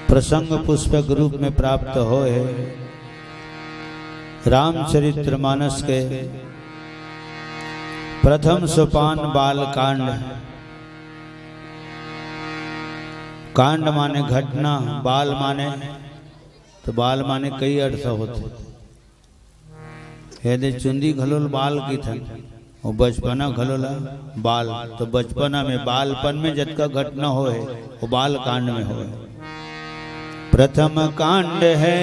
प्रसंग पुष्पक रूप में प्राप्त हो है रामचरितमानस के प्रथम सोपान बाल कांड। कांड माने घटना, बाल माने तो बाल माने कई अर्थ होते। यदि चुंदी घलोल बाल की थन और बचपना घलोला बाल, तो बचपना में बालपन में जतका घटना हो है वो बाल कांड में हो। प्रथम कांड है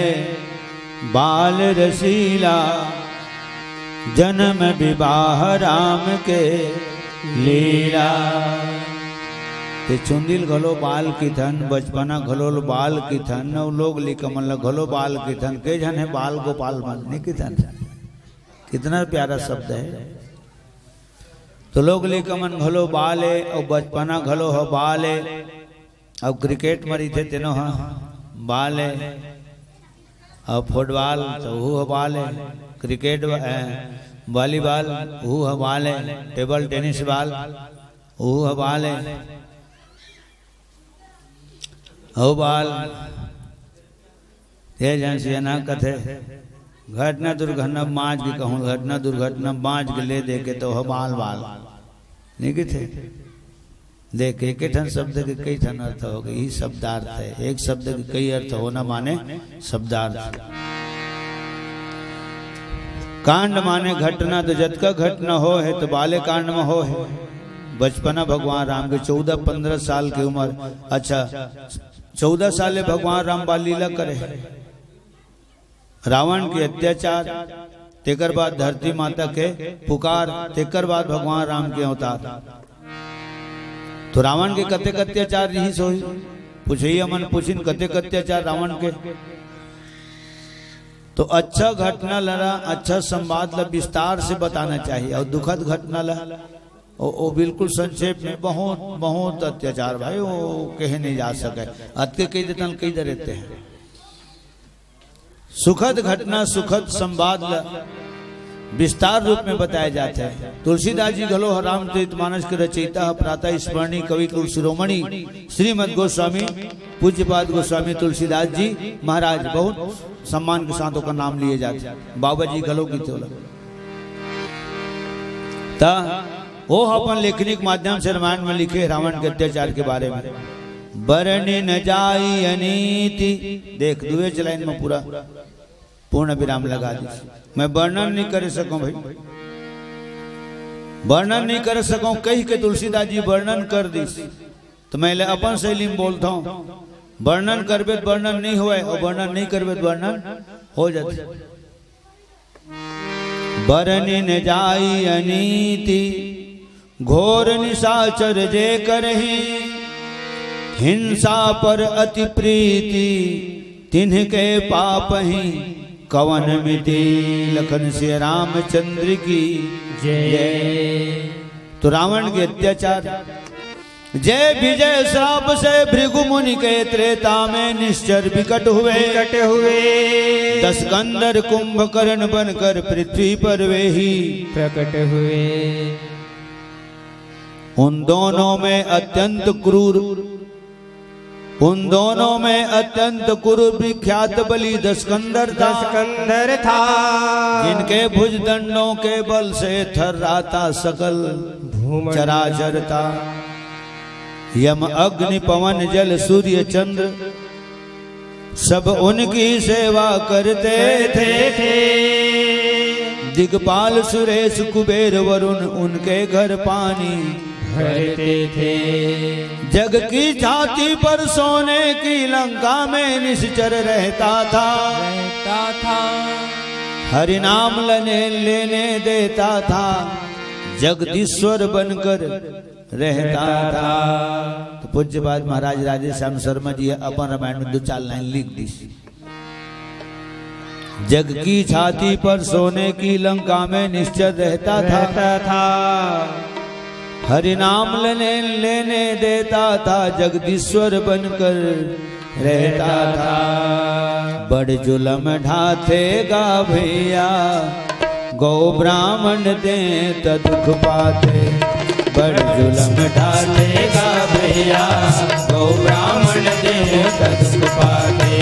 बाल रसीला, जन्म विवाह राम के लीला। ते चुंदिल घलो बाल की थन, बचपना घलोल बाल की थन, लोग लिखमल घलो बाल की थन। के जन है बाल गोपाल बनने की थन। कितना प्यारा शब्द है। तो लोग लिखमन घलो बाल है और बचपना घलो हो बाल है। अब क्रिकेट मरी थे तेनो हाँ बाल है, और फुटबॉल तो वो बाल है, क्रिकेट वॉलीबॉल वो बाल है, टेबल टेनिस बॉल वो बाल है, हो बाल ये जन से ना कथे। घटना दुर्घटना बाँच के कहूँ, घटना दुर्घटना बाँच के ले दे के तो हो बाल बाल नहीं कि थे। देख एक ठन शब्द के कई ठन अर्थ हो गए, शब्दार्थ है। एक शब्द के कई अर्थ होना माने शब्दार्थ। कांड माने घटना, तो जत का घटना हो है तो बाले कांड में हो है। बचपना भगवान राम के 14-15 साल की उम्र। अच्छा 14 साल भगवान राम बाल लीला करे। रावण के अत्याचार, तेकर बाद धरती माता के पुकार, तेकर बाद भगवान राम के अवतार। तो रावण के कते अत्याचार यही सोई पूछिए मन पूछिन कते अत्याचार रावण के। तो अच्छा घटना लड़ा, अच्छा संवाद ला विस्तार से बताना चाहिए। और दुखद घटना ला वो बिल्कुल संक्षेप में बहुत बहुत अत्याचार भाई वो कहे नहीं जा सके। अत्य कई देते कई दे रहते हैं। सुखद घटना सुखद संवाद ला विस्तार रूप में बताया जाता है। तुलसीदास जी घलो रामचरितमानस के रचयिता, प्रातः स्मरणीय कवि कुल शिरोमणि श्रीमद गोस्वामी पूज्यपाद गोस्वामी तुलसीदास जी महाराज बहुत सम्मान के साथ का नाम लिए जाते। बाबा जी घलो की तो वो अपन लेखनी के माध्यम से रामायण में लिखे रावण के अत्याचार के बारे में। बरनी न जाई अनीति, देख दुए लाइन में पूरा पूर्ण विराम लगा दी। मैं वर्णन नहीं कर सकूं भाई, वर्णन नहीं कर सकूं कही के तुलसीदास जी वर्णन कर दी। तो मैं अपन शैली में बोलता हूं, वर्णन करबे तो वर्णन नहीं हुए और वर्णन नहीं करबे तो वर्णन हो जाते। बरनी न जाई अनीति, घोर निशाचर जे करही, हिंसा पर अति प्रीति, तिन्हके पापहि कवन मिति। लखन से रामचंद्र की जय। तो रावण के अत्याचार, जय विजय श्राप से भृगु मुनि के त्रेता में निश्चर विकट हुए। 10 कंदर कुंभकर्ण बनकर पृथ्वी पर वे ही प्रकट हुए। उन दोनों में अत्यंत क्रूर, उन दोनों में अत्यंत क्रूर विख्यात बलि दशकंदर था। जिनके भुजदंडों के बल से थर्राता सकल चराचर था। यम अग्नि पवन जल सूर्य चंद्र सब उनकी सेवा करते थे। दिग्पाल सुरेश कुबेर वरुण उनके घर पानी भरते थे। जग की छाती पर सोने की लंका में निश्चर रहता था। हरि नाम लेने देता था, जगदीश्वर बनकर रहता था। तो पूज्यपाद महाराज राधेश्याम शर्मा जी अपन रामायण में 2-4 लाइन लिख दी। जग की छाती पर सोने की लंका में निश्चर रहता था। हरि नाम लेने देता था, जगदीश्वर बनकर रहता था। बड़ जुलम ढाथेगा भैया, गौ ब्राह्मण दे दुख पाते। बड़ जुलम ढालेगा भैया। भैया गौ ब्राह्मण देव दुख पाते।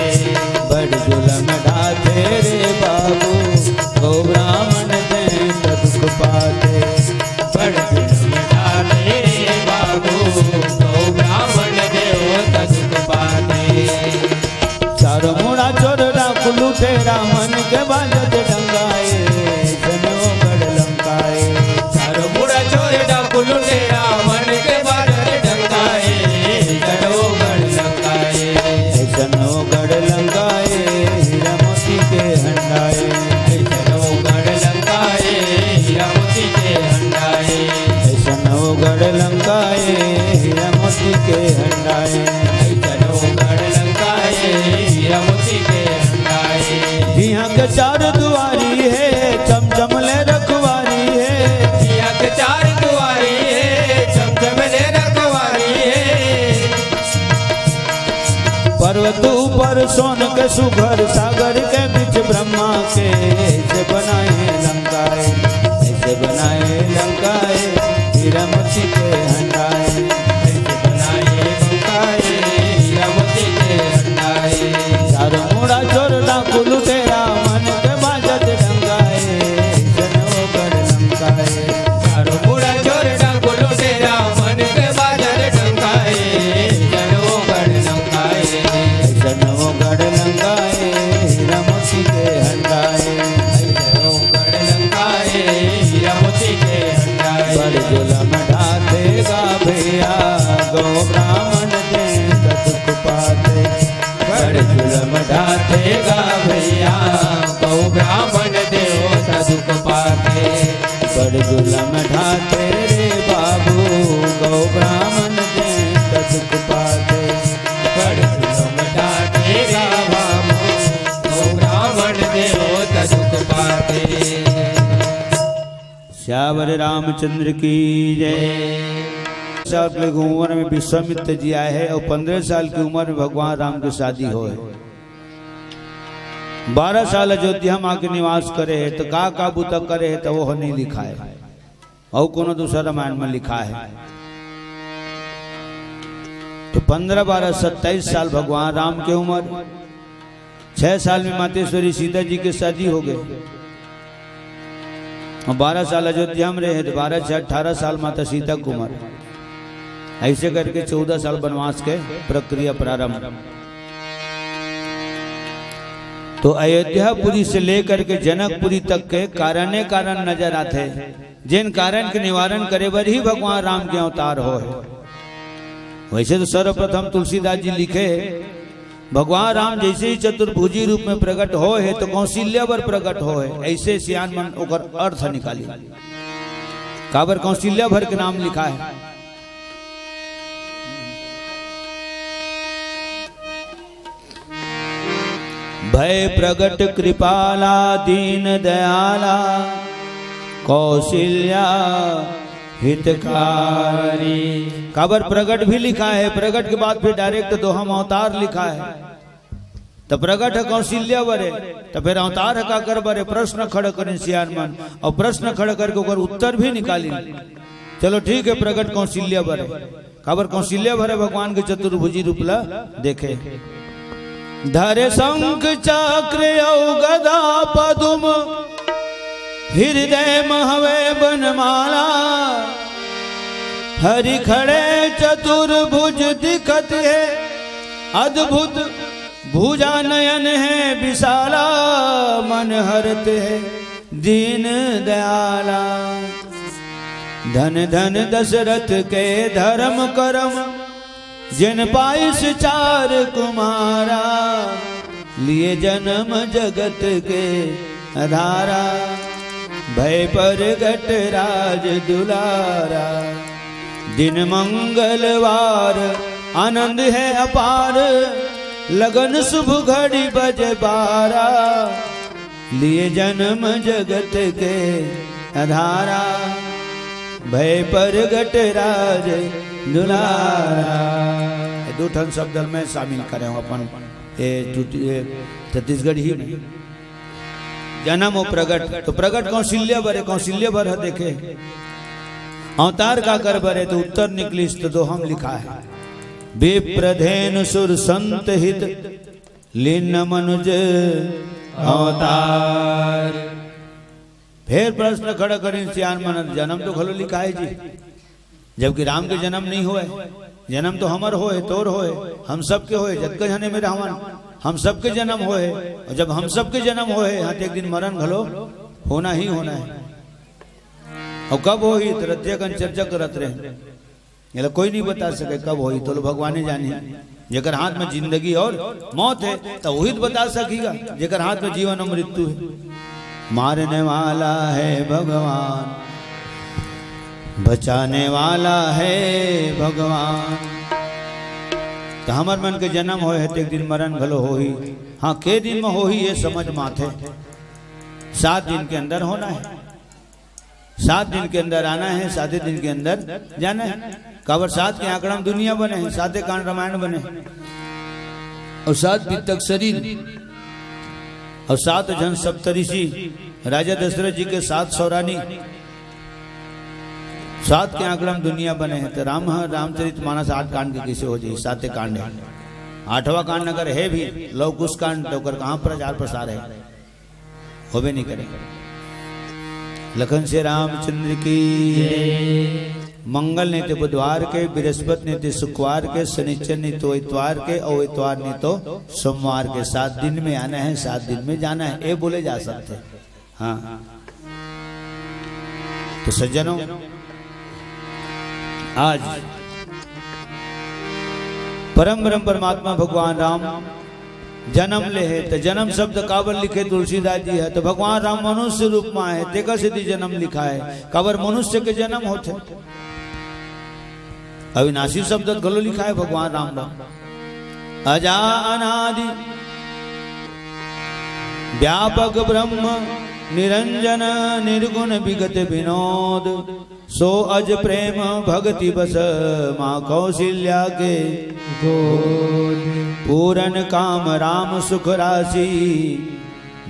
बड़ जुलम ढाते रे बाबू गौ ब्राह्मण देव दुख पाते। बड़ जुलम ढाते रे बाबू गौ ब्राह्मण देव दुख पाते। चारो मुड़ा चोर डाकू लुटेरा मन के बाजत डंगाए जनो गढ़ लंकाए। चारो मुड़ा चोर डाकू लुटेरा मन के बाजत डंगाए जनो गढ़ लंकाए। जनो गढ़ लंकाए हीरा मोती के हंडाए। जनो गढ़ लंकाए हीरा मोती के हंडाए। जनो गढ़ लंकाए हीरा मोती के हंडाए। जनो गढ़ लंकाए हीरा मोती के हंडाए। जिया के चार दुआरी है चमचम ले रखवारी है। जिया के चार दुआरी है चमचम ले रखवारी है। पर्वत ऊपर सोन के सुघर सागर के बीच ब्रह्मा के ऐसे बनाए लंकाए। ऐसे बनाए लंकाए हीरा मोती के हंडाए। ऐसे बनाए लंकाए हीरा मोती के हंडाए। चारों मुड़ा चोर डाकू लुटेरा मन के बाजत डंगाए जनो गढ़ लंकाए। चारों मुड़ा चोर डाकू लुटेरा मन के बाजार डंकाए जनो गढ़ लंकाए। जनो गढ़ लंकाए हीरा मोती के हंडाए। जनो गढ़ लंकाए हीरा मोती के हंडाए। बड़ जुलम ढातेगा भैया गौ ब्राह्मण दे दुख पाते। बड़ जुलम ढातेगा भैया गौ ब्राह्मण देव दुख पाते। बड़ जुलम ढाते रे बाबू गौ ब्राह्मण दे दुख पाते। बड़ जुलम ढातेगा बाबू गौ ब्राह्मण देव दुख पाते। श्यावर रामचंद्र की जय। साल की उम्र में विश्वामित्र जी आए हैं और 15 साल की उम्र में भगवान राम की शादी हो। 12 साल अयोध्या माँ के निवास करे है तो का काबू तक करे है तो वो नहीं लिखा है और कोनो दूसरा रामायण में लिखा है। तो 15, 12, 27 साल भगवान राम की उम्र। 6 साल में मातेश्वरी सीता जी की शादी हो गई और 12 साल अयोध्या में रहे तो 12 से 18 साल माता सीता कुमार। ऐसे करके 14 साल वनवास के प्रक्रिया प्रारंभ। तो अयोध्यापुरी से लेकर के जनकपुरी तक के कारण नजर आते हैं जिन कारण के निवारण करे बर ही भगवान राम के अवतार हो। वैसे तो सर्वप्रथम तुलसीदास जी लिखे भगवान राम जैसे ही चतुर्भुजी रूप में प्रकट हो है तो कौशल्या बर प्रकट हो है। ऐसे सियान मन ओकर अर्थ निकाली काबर कौशल्या भर के नाम लिखा है। भय प्रगट कृपाला दीन दयाला कौशल्या हितकारी। काबर प्रगट भी लिखा है, प्रगट के बाद फिर डायरेक्ट दोहम अवतार लिखा है। तो प्रगट है कौशल्या बरे तो फिर अवतार है का कर बरे प्रश्न खड़ा करें सियान मन और प्रश्न खड़ा करके ऊपर उत्तर भी निकाली। चलो ठीक है प्रगट कौशल्या बरे काबर कौशल्या भरे भगवान के चतुर्भुजी रूप ला देखे। धरे शंख चक्र औ गदा पदुम हृदय महवे बनमाला। हरि खड़े चतुर्भुज दिखत है अद्भुत भुजा नयन है विशाला। मन हरत है दीन दयाला। धन धन दशरथ के धर्म करम जिन पाइस 4 कुमारा। लिए जन्म जगत के आधारा भय प्रगट राज दुलारा। दिन मंगलवार आनंद है अपार लगन शुभ घड़ी बजे 12। लिए जन्म जगत के आधारा भय प्रगट राज दुलारा। दो ठन शब्द में शामिल करे अपन छत्तीसगढ़ी में जन्म और प्रगट। तो प्रगट कौशल्या बरे कौशल्या भर देखे अवतार का कर बरे तो उत्तर निकली तो हम लिखा है। विप्रधेनु सुर संत हित लीन मनुज अवतार। फिर प्रश्न खड़ा करें सियान मन जन्म तो खलो लिखा है जी, जबकि राम के जन्म नहीं हुए। जन्म तो हमर होए, तोर होए, हम सबके होए, जतक जने में रावण हम सबके जन्म होए। और जब हम सबके जन्म होए हाँ तो एक दिन मरण घलो होना ही होना है। और कब हो ही रत्या कन चर्चा करत रहे, ये कोई नहीं बता सके कब हो ही, तो भगवान जाने। जेकर हाथ में जिंदगी और मौत है तो वही तो बता सकेगा, जेकर हाथ में जीवन और मृत्यु है। मारने वाला है भगवान, बचाने वाला है भगवान। तो हमार मन के जन्म होए है तो एक दिन मरण भलो हो ही। हाँ के दिन में हो ही ये समझ माथे, 7 दिन के अंदर होना है, 7 दिन के अंदर आना है, 7 दिन के अंदर जाना है। काबर 7 के आंकड़ा में दुनिया बने हैं, 7 कांड रामायण बने और 7 दिन तक शरीर और 7 जन सप्तऋषि राजा दशरथ जी के 7 सौरानी, 7 के आंकड़ा में दुनिया बने हैं। तो रामचरितमानस 8 कांड के किसे हो जाए, 7 कांड है। 8वां कांड अगर है भी लव कुश कांड तो कहाँ प्रचार प्रसार है, हो भी नहीं करेंगे। लखन से रामचंद्र की मंगल नहीं तो बुधवार के, बृहस्पति नहीं तो शुक्रवार के, शनिचर नहीं तो इतवार के, और इतवार नहीं तो सोमवार के। 7 दिन में आना है, 7 दिन में जाना है, ये बोले जा सकते। हाँ तो सज्जनों आज परम ब्रह्म परमात्मा भगवान राम जन्म ले है। तो जन्म शब्द काबर लिखे तुलसीदास जी है, तो भगवान राम मनुष्य रूप में है, तेकर सिद्धि जन्म लिखा है। काबर मनुष्य के जन्म होते, अविनाशी शब्द गलो लिखा है भगवान राम राम। अजा अनादि व्यापक ब्रह्म निरंजन निर्गुण विगत विनोद, सो अज प्रेम भक्ति बस माँ कौशल्या के गोद। पूरन काम राम सुख राशि,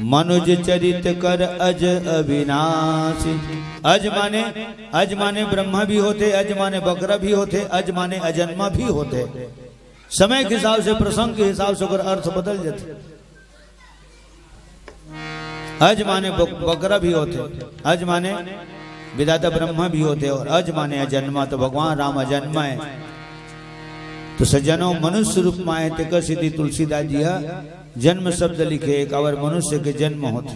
मनुज चरित कर अज अविनाशी। अज माने ब्रह्मा भी होते, अज माने बकरा भी होते, अज माने अजन्मा भी होते। समय के हिसाब से, प्रसंग के हिसाब से अर्थ बदल जाते। अज माने बकरा भी होते, अज माने विधाता ब्रह्मा भी होते, और अज माने अजन्मा। तो भगवान राम अजन्मा है। तो सज्जनों मनुष्य रूप में आए तेकर सिद्धि तुलसीदास जी जन्म शब्द लिखे, एक और मनुष्य के जन्म होते।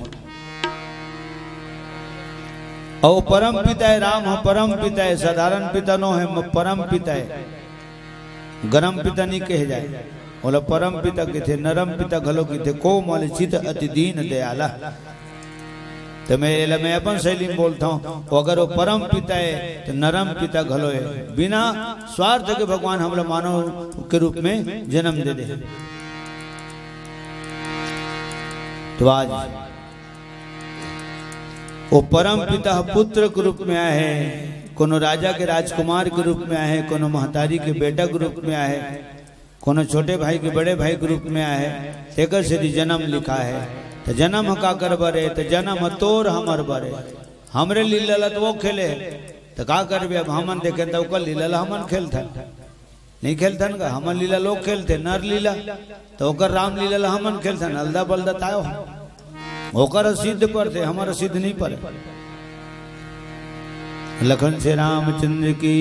और परम पिता है राम, परम पिता है, साधारण पिता नो है, परम पिता है। गरम पिता नहीं कहे जाए, बोला परम पिता के थे, नरम पिता घलो की थे, कोमल चित अति दीन दयाला। तो मैं अपन शैली में बोलता हूँ, अगर वो परम पिता है तो नरम पिता घलो है। बिना स्वार्थ के भगवान हम लोग मानव के रूप में जन्म दे दे। तो आज वो परम पिता पुत्र के रूप में आए हैं, कोनो राजा के राजकुमार के रूप में आए हैं, कोनो महतारी के बेटा के रूप में आए हैं, कोनो छोटे भाई के बड़े भाई के रूप में आए हैं। तेकर से जन्म लिखा है। तो जन्म का कर बरे, तो जन्म तोर हमर बरे, हमरे लीला तो वो खेले, तो का करबे। अब हमन देखे तो ओकर लीला हमन खेलते नहीं खेलते का, हमन लीला लोग खेलते, नर लीला तो ओकर राम लीला हमन खेलते, अलदा बलदा तायो ओकर सिद्ध पर थे, हमारा सिद्ध नहीं पर। लखन से रामचंद्र की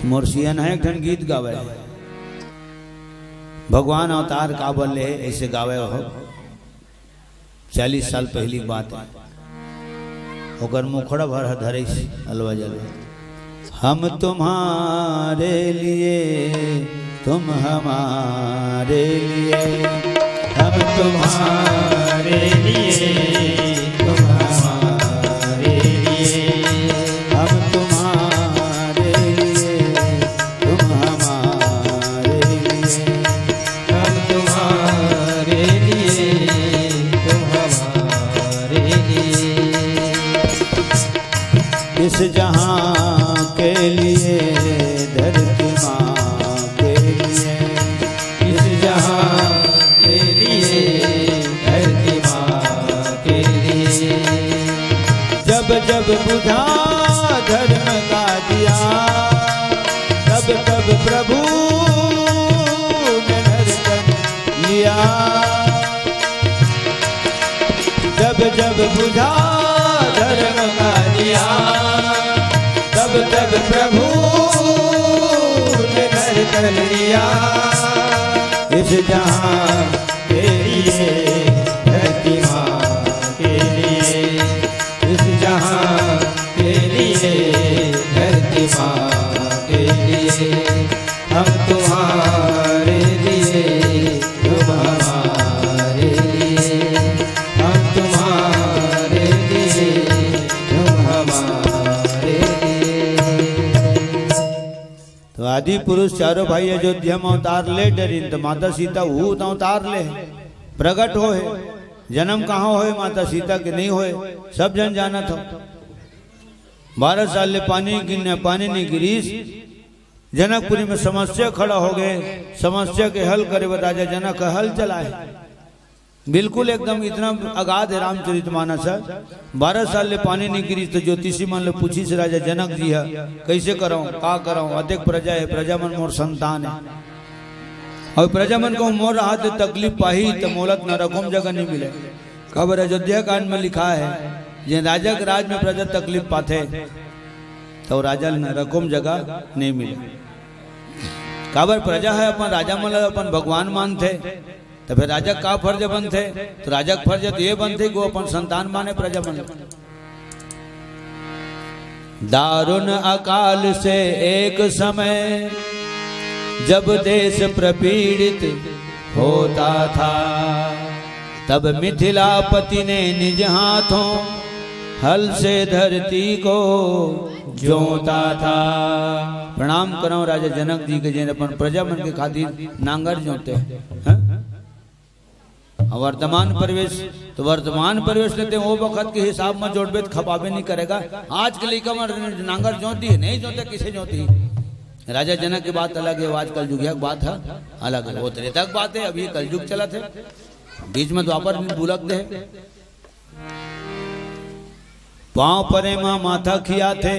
मोरसियन है एक ठन गीत गावे, भगवान अवतार काबल ले ऐसे गावे हो। 40 साल पहली बात है, ओकर मुखड़ा भर धरे अलवा जल। हम तुम्हारे लिए, तुम हमारे लिए, हम तुम्हारे लिए, तुम हमारे लिए, हम तुम्हारे लिए, तुम हमारे लिए, हम तुम्हारे लिए, तुम हमारे लिए। इस जहां के लिए, धरती माँ के लिए, इस जहां के लिए, धरती माँ के लिए। जब जब बुझा धर्म तब प्रभु ने नर्तन लिया, जब जब बुझा धर्म का दिया, तब तब प्रभु ने नर्तन लिया। इस जहां के लिए धरती माँ के लिए, इस जहां के लिए धरती माँ के लिए, हम तुम्हारे लिए तुम हमारे लिए, हम तुम्हारे लिए तुम हमारे लिए। तो आदि पुरुष चारों भाई अयोध्या में अवतार ले डरी, तो माता सीता वो अवतार ले प्रकट हो है। जन्म कहाँ होए माता सीता के नहीं होए, सब जन जाना था। 12 साल ले पानी नहीं गिरीश। जनकपुरी में समस्या खड़ा हो गए, समस्या के हल करे राजा जनक हल चलाए। बिल्कुल एकदम इतना अगाध है रामचरितमानस। 12 साल ले पानी नहीं गिरी, तो ज्योतिषी मन ले पूछी से राजा जनक जी है कैसे कराऊं का कराऊं, अधिक प्रजा है, प्रजा मन मोर संतान है, और प्रजा मन को मोर रहा तो तकलीफ पाही तो मोलत न रकम जगह नहीं मिले। खबर अयोध्या कांड में लिखा है जे राजा के राज में प्रजा तकलीफ पाते तो राजा न रकम जगह नहीं मिले। खबर प्रजा है अपन राजा मन अपन भगवान मानते, तो फिर राजा का फर्ज बनते, तो राजा का फर्ज तो ये बनते कि वो अपन संतान माने प्रजा मन। दारुण अकाल से एक समय जब देश प्रपीड़ित होता था, तब मिथिलापति ने निज हाथों हल से धरती को जोता था। प्रणाम करो राजा जनक जी के, जिन्हें अपन प्रजा मन के खातिर नांगर जोते हैं। वर्तमान परिवेश तो वर्तमान परिवेश लेते हैं, वो वक्त के हिसाब में जोड़बे तो खपाबे नहीं करेगा। आज के लिए कमर नांगर जोती है, नहीं जोते किसे जोती है। राजा जनक की बात अलग है, आज कलयुग की बात है अलग है, वो त्रेता की बात है, अभी कलयुग चला थे, बीच में द्वापर बुलक दे। पांव परे माँ माथा खिया थे,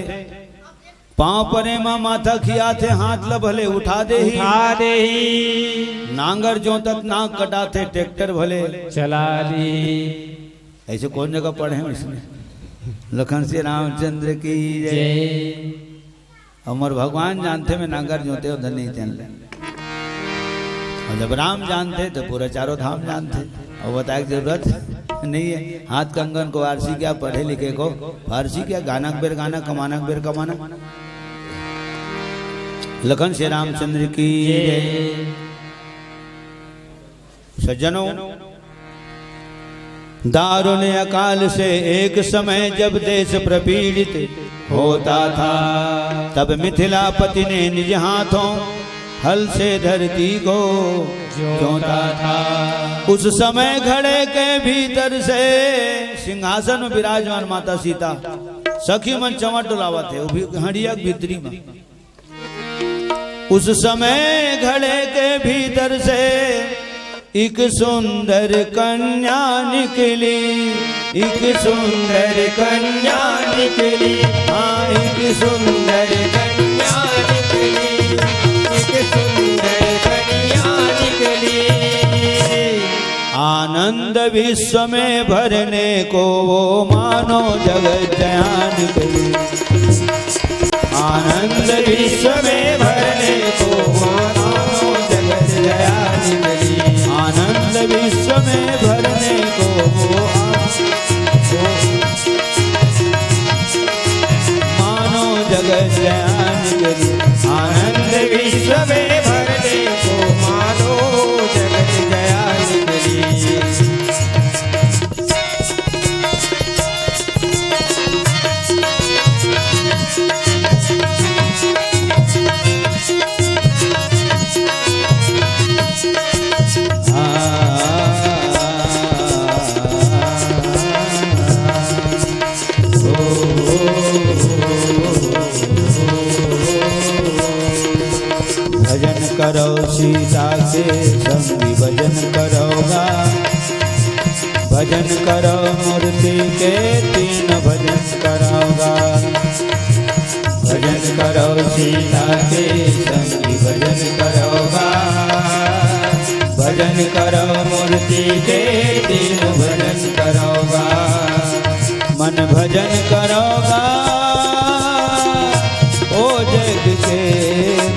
पांव परे माँ माथा खिया थे, हाथ ल भले उठा दे ही, नांगर जो तक नाक कटा थे, ट्रैक्टर भले चला ली। ऐसे कौन जगह पढ़े हैं इसमें? लखन श्री रामचंद्र की जय। अमर भगवान जानते में नांगर जोते उधर नहीं जान ले, और जब राम जानते तो पूरा चारों धाम जानते, और बताए जरूरत नहीं है। हाथ कंगन को फारसी क्या, पढ़े लिखे को फारसी क्या, गाना बेर गाना, कमाना बेर कमाना। लखन श्री रामचंद्र की जय। सज्जनों, दारुण अकाल से एक समय जब देश प्रपीड़ित होता था, तब मिथिलापति ने निज हाथों हल से धरती को जोता था। उस समय घड़े के भीतर से सिंहासन में विराजमान माता सीता सखी मन चमट डुलावत है, वो भी हड़िया भीतरी में। उस समय घड़े के भीतर से एक सुंदर कन्या निकली, एक सुंदर कन्या निकली, हाँ एक सुंदर कन्या निकली, एक सुंदर कन्या निकली। आनंद विश्व में भरने को वो मानो जगत जया निकली, आनंद विश्व में भरने को मानो जगत जया निकली, आनंद विश्व में भरने को मानो जगत जया निकली, आनंद विश्व में भरने को मानो जगत जया निकली। भजन करो सीता के संगी भजन करोगा, भजन करो मूर्ति के 3 भजन करोगा, भजन करो करो सीता के संगी भजन करोगा, भजन करो मूर्ति के तीन भजन करोगा, मन भजन करोगा ओ जग के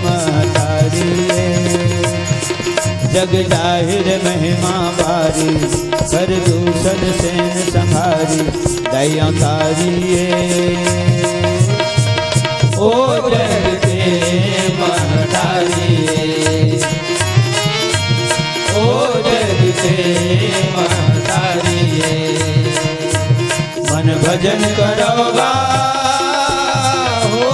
महतारी, जग जाहिर महिमा बारी, कर दूषण सेन संहारी दया तारी। ओ जग के महतारी, ओ जग के महतारी, मन भजन करोगा हो,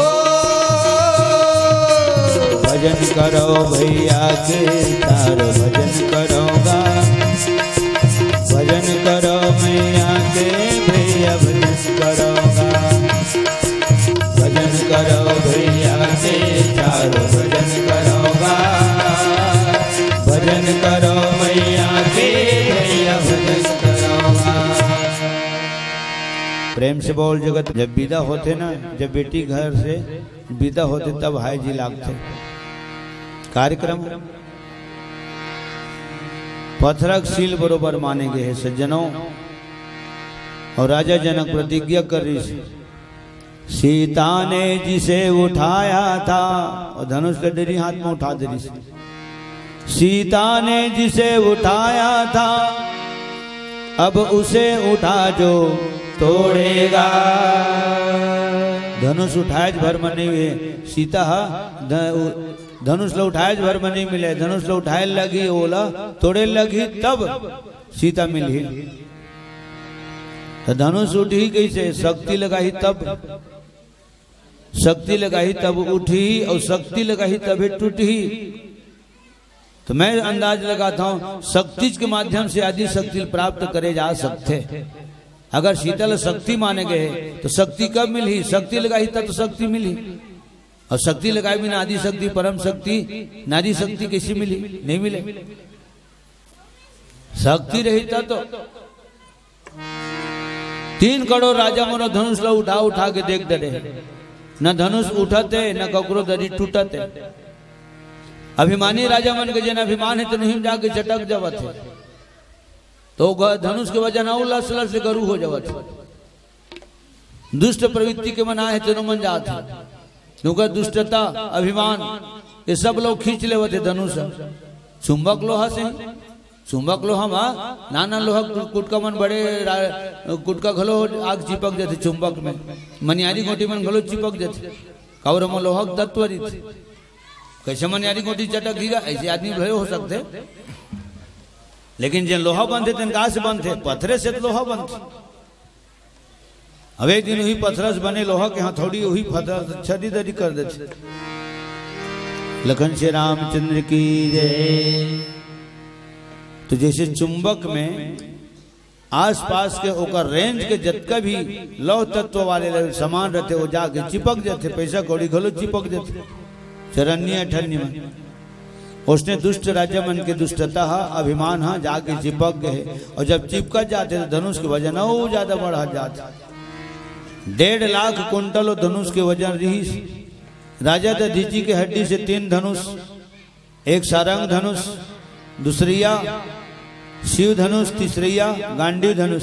भजन करो भैया के तारो भजन करोगा, भजन करो मैया के भैया भजन करोगा, भजन करो भैया के तारो भजन करोगा, भजन करो मैया के भैया भजन करोगा। प्रेम से बोल जगत। जब विदा होते ना, जब बेटी घर से विदा होते तब हाय जी लागते। कार्यक्रम पथरक सील बरोबर माने गए हैं सज्जनों। और राजा जनक प्रतिज्ञा कर रही थी, सीता ने जिसे उठाया था, और धनुष का डरी हाथ में उठा दे रही थी, सीता ने जिसे उठाया था अब उसे उठा जो तोड़ेगा। धनुष उठाए भर में नहीं हुए, सीता धनुष लो उठाए भर में नहीं मिले, धनुष लो उठाए लगी ओला तोड़े लगी तब सीता मिली। तो धनुष उठी कैसे, शक्ति लगाई तब, शक्ति लगाई तब उठी, और शक्ति लगाई तब टूटी। तो मैं अंदाज लगाता हूं शक्ति के माध्यम से आदि शक्ति प्राप्त करे जा सकते। अगर शीतल शक्ति माने गए तो शक्ति कब मिली, शक्ति लगाई तब तो शक्ति मिली, और शक्ति लगाए बिना आदि शक्ति परम शक्ति नारी शक्ति कैसी मिली, नहीं मिले। शक्ति रही था तो 3 करोड़ राजा मोनो धनुष लो उठा उठा के देख डरे, न धनुष उठाते न ककरो दरी टूटते। अभिमानी राजा मन के जन अभिमान है तो नहीं जाके चटक जावत है, तो धनुष के वजह ना उल्लास से गरु हो जावत। दुष्ट प्रवृत्ति के मना है तो मन जात है, क्योंकि दुष्टता अभिमान ये सब लोग खींच ले थे धनुष। चुंबक लोहा से, चुंबक लोहा नाना लोहा कुटका मन बड़े कुटका घलो आग चिपक जाते चुंबक में, मनियारी गोटी मन घलो चिपक जाते। कौर में लोहा तत्वरित कैसे मनियारी गोटी चटक गीगा, ऐसे आदमी भले हो सकते। लेकिन जिन लोहा बनते तेन कहा से बनते, पत्थरे से तो लोहा बनते। अब एक दिन वही पत्थर से बने लोहा के हथौड़ी वही पत्थर छदी दरी कर देते। लखन श्री रामचंद्र की जय। तो जैसे चुंबक में आसपास के ओकर रेंज के जतका भी लौह तत्व वाले सामान रहते वो जाके चिपक जाते, पैसा कौड़ी घलो चिपक जाते चरन्य अठन्य में। उसने दुष्ट राजा मन के दुष्टता अभिमान जाके चिपक गए, और जब चिपक जाते तो धनुष के वजन और ज्यादा बढ़ा जाता। 1.5 लाख कुंटल धनुष के वजन रही। राजा दधीची के हड्डी से 3 धनुष, एक सारंग धनुष, दूसरिया शिव धनुष, तीसरिया गांडीव धनुष।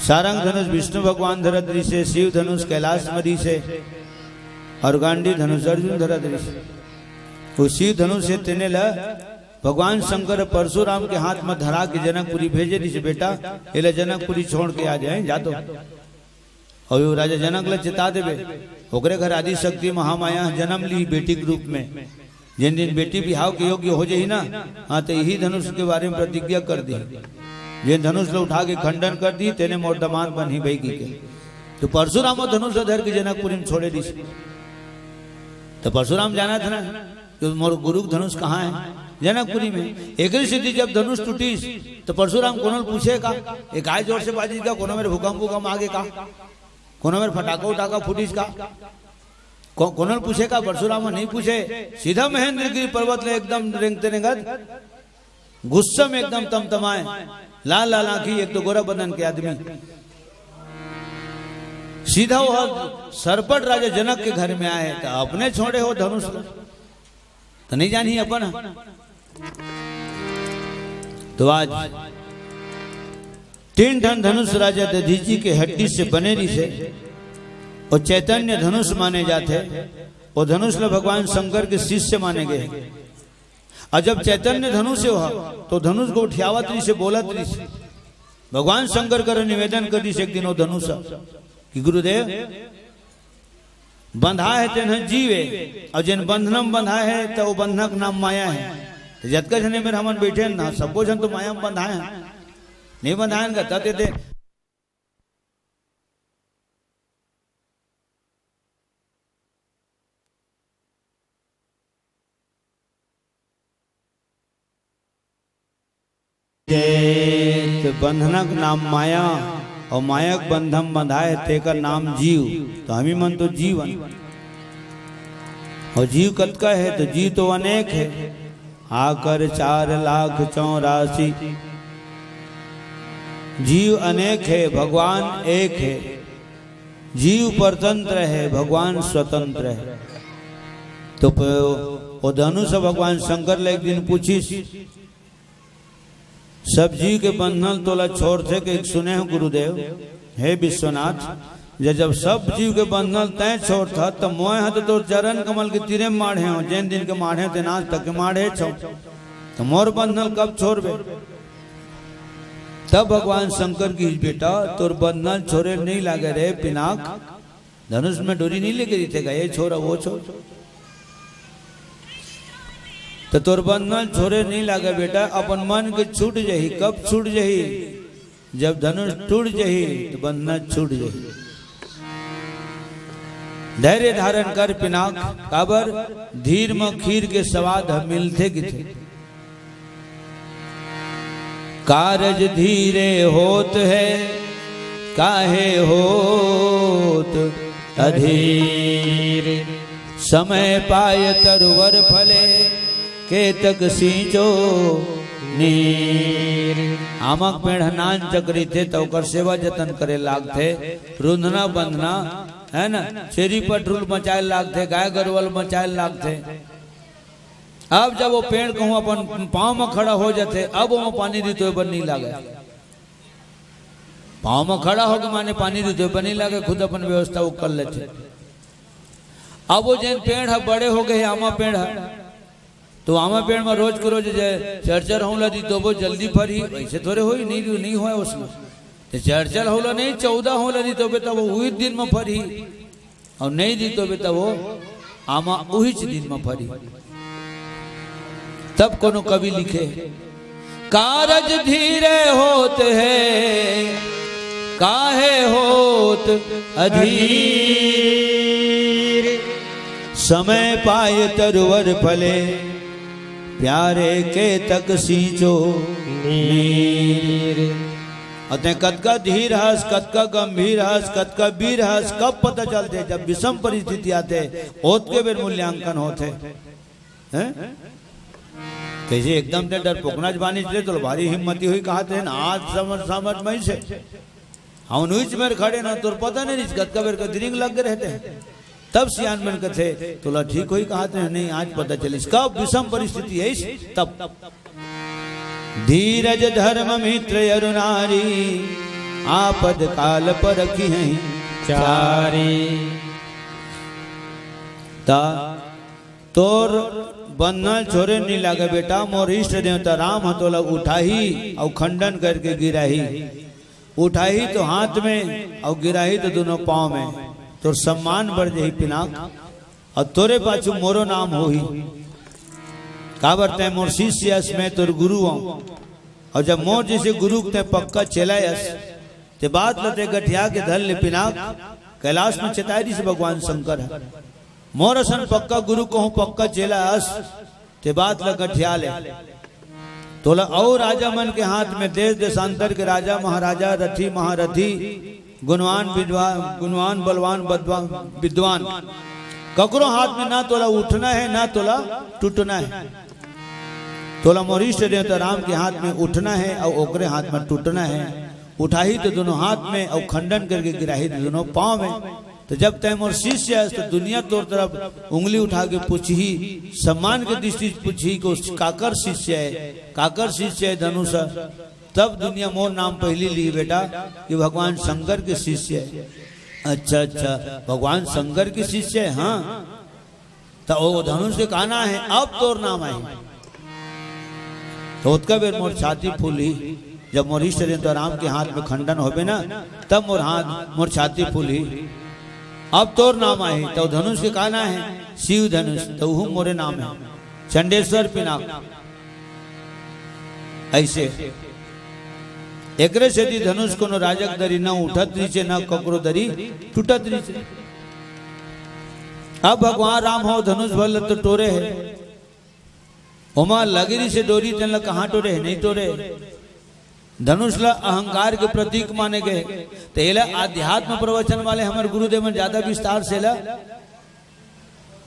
सारंग धनुष विष्णु भगवान धराधरी से, शिव धनुष कैलाश मरी से, और गांडीव धनुष अर्जुन धराधरी से। वो शिव धनुष से तेने ला भगवान शंकर परशुराम के हाथ में धरा के जनकपुरी भेजे रही से, बेटा एला जनकपुरी छोड़ के आ जाए जा तो। और वो राजा जनक ला चिता देवे, ओकरे घर आदि शक्ति महामाया जन्म ली बेटी के रूप में। जिन दिन बेटी बिहाव के योग्य हो जाही ना, हाँ तो यही धनुष के बारे में प्रतिज्ञा कर दी। जिन धनुष लो उठा के खंडन कर दी तेने मोर दमाद बनी भाई की के। तो परशुराम धनुष धर के जनकपुरी में छोड़े दी। तो परशुराम जाना था ना तो मोर गुरु धनुष कहाँ है, जनकपुरी में। एक सिद्धि जब धनुष टूटी तो परशुराम कोनो पूछे का एक आय जोर से बाजी का, कोनो मेरे भूकंप भूकंप आगे का, कोनो मेरे फटाका उटाका फूटिस का, कोनो पूछे का। परशुराम नहीं पूछे, सीधा महेंद्रगिरी पर्वत ले एकदम रेंगते रेंगत गुस्सा में एकदम तमतमाए, लाल लाल आंखी, एक तो गोरा बदन के आदमी। सीधा वो सरपट राजा जनक के घर में आए तो अपने छोड़े हो धनुष तो नहीं जानी अपन। तो आज 3 ठन धनुष राजा दधीची के हड्डी से बने रही से और चैतन्य धनुष माने जाते और धनुष में भगवान शंकर के शिष्य माने गए। और जब चैतन्य धनुष से हुआ तो धनुष को उठियावत रही से बोलत रही से भगवान शंकर कर निवेदन कर दी से एक दिन वो धनुष कि गुरुदेव बंधा है तेन जीवे और जिन बंधनम बंधा है तो वो बंधनक नाम माया है। जतका जने मेरे हमन बैठे ना सबको जन तो माया में बंधाए हैं नहीं बंधाए का तते दे बंधनक नाम माया और मायक बंधम बंधाए तेकर नाम जीव। तो हम ही मन तो जीवन और जीव कत का है तो जीव तो अनेक है आकर 4,84,000 जीव अनेक है भगवान एक है। जीव परतंत्र है भगवान स्वतंत्र है। तो वो धनुष भगवान शंकर ले एक दिन पूछी सब जीव के बंधन तोला छोड़ थे कि सुने हो गुरुदेव हे विश्वनाथ जब सब जीव के बंधन तय छोड़ था तो मोह है तो चरण कमल के तीरे माढ़े हो जैन दिन के माढ़े थे नाच तक के माढ़े छो तो मोर बंधन कब छोड़बे। तब भगवान शंकर की बेटा तोर बंधन छोड़े नहीं लागे रे पिनाक धनुष में डोरी नहीं लेके थे ये छोरा वो छोड़ तो तोर बंधन छोड़े नहीं लागे बेटा अपन मन के छूट जही। कब छूट जही जब धनुष टूट जही तो बंधन छूट जही। धैर्य धारण कर पिनाक काबर धीर में खीर के स्वाद मिलते किथे कारज धीरे होत है काहे होत अधीर समय पाय तरुवर फले केतक सींचो नीर। आमक पेड़ नान चक्री थे तो कर सेवा जतन करे लागथे रुंधना बंधना है ना चेरी पटरूल मचाए लागथे गाय गरवल मचाए लागथे। अब जब वो पेड़ कहूँ अपन पाँव में खड़ा हो जाते अब वो पानी दी तो नहीं लागे पाँव में खड़ा होकर माने पानी दी तो नहीं लागे खुद अपन व्यवस्था वो कर लेते। अब वो जैन पेड़ है बड़े हो गए आमा पेड़ है तो आमा पेड़ में रोज को रोज चरचर होला दी तो वो जल्दी फरी वैसे थोड़े हो नहीं हुआ उसमें तो चरचर होला नहीं 14 होला दी तो बेटा वो वही दिन में फरी और नहीं दी तो बेटा वो आमा वही दिन में फरी। तब कोनो कवि लिखे कारज धीरे होत है काहे होत अधीर समय पाय तरुवर फले प्यारे के तक सींचो नीर। अतः कद का धीर हस कद का गंभीर हस कद का वीर हस कब पता चलते जब विषम परिस्थिति आते ओत के बेर मूल्यांकन होते हैं कैसे एकदम से डर पोकना जबानी चले तो भारी हिम्मती हुई कहा थे ना आज समझ मई से हम नुच में खड़े ना तो पता नहीं कद का बेर का दिरिंग लग रहते हैं तब सियान बन के थे तो ठीक हुई कहा थे नहीं आज पता चली कब विषम परिस्थिति है तब धीरज धर्म मित्र अरुणारी आपद काल पर रखी है चारी। तोर बंधन छोरे नहीं लागे बेटा मोर इष्ट देवता राम हतोला उठाही और खंडन करके गिराही उठाही तो हाथ में और गिराही तो दोनों पांव में तोर सम्मान बढ़ जाही पिनाक और तोरे पाछू मोरो नाम होही काबर ते मोर शिष्य में तोर गुरु और जब मोर जैसे गुरु ते पक्का चलायस ते बात लते गठिया के धल ले पिनाक कैलाश में चेताई से भगवान शंकर है मोर असन पक्का गुरु कहूँ पक्का चेलायस ते बात ल गठिया ले तोला और राजा मन के हाथ में देश देशांतर के राजा महाराजा रथी महारथी गुणवान बलवान विद्वान ककरो हाथ में ना तोला उठना है ना तोला टूटना है। तोला मोरिष्ट देवता राम के हाथ में उठना है और ओकरे हाथ में टूटना है। उठाही तो दोनों हाथ में और खंडन करके गिराही तो दोनों पांव में। तो जब तय मोर शिष्य है तो दुनिया तोर तरफ उंगली उठा के पूछही, सम्मान के दृष्टि से पूछही को काकर शिष्य है, काकर शिष्य है धनुष, तब दुनिया मोर नाम पहली ली बेटा कि भगवान शंकर के शिष्य है। अच्छा अच्छा भगवान शंकर के शिष्य है, हाँ तो वो धनुष से कहना है अब तोर नाम आई। तो उत्का बेर मोर छाती फूली, जब मोर इष्ट तो राम के हाथ में खंडन होबे ना तब मोर हाथ मोर छाती फूली, अब तोर नाम आए। तो धनुष के कहना है शिव धनुष, तो वह मोरे नाम है चंडेश्वर पिनाक। ऐसे एकरे से धनुष को न राजक दरी न उठत नीचे न ककरो दरी टूटत नीचे। अब भगवान राम हो धनुष भल तो टोरे है, ओमा लगरी से डोरी तेन कहाँ टोरे है, नहीं टोरे। धनुष ला अहंकार के प्रतीक माने गए, तो एला आध्यात्म प्रवचन वाले हमारे गुरुदेव में ज्यादा विस्तार से ला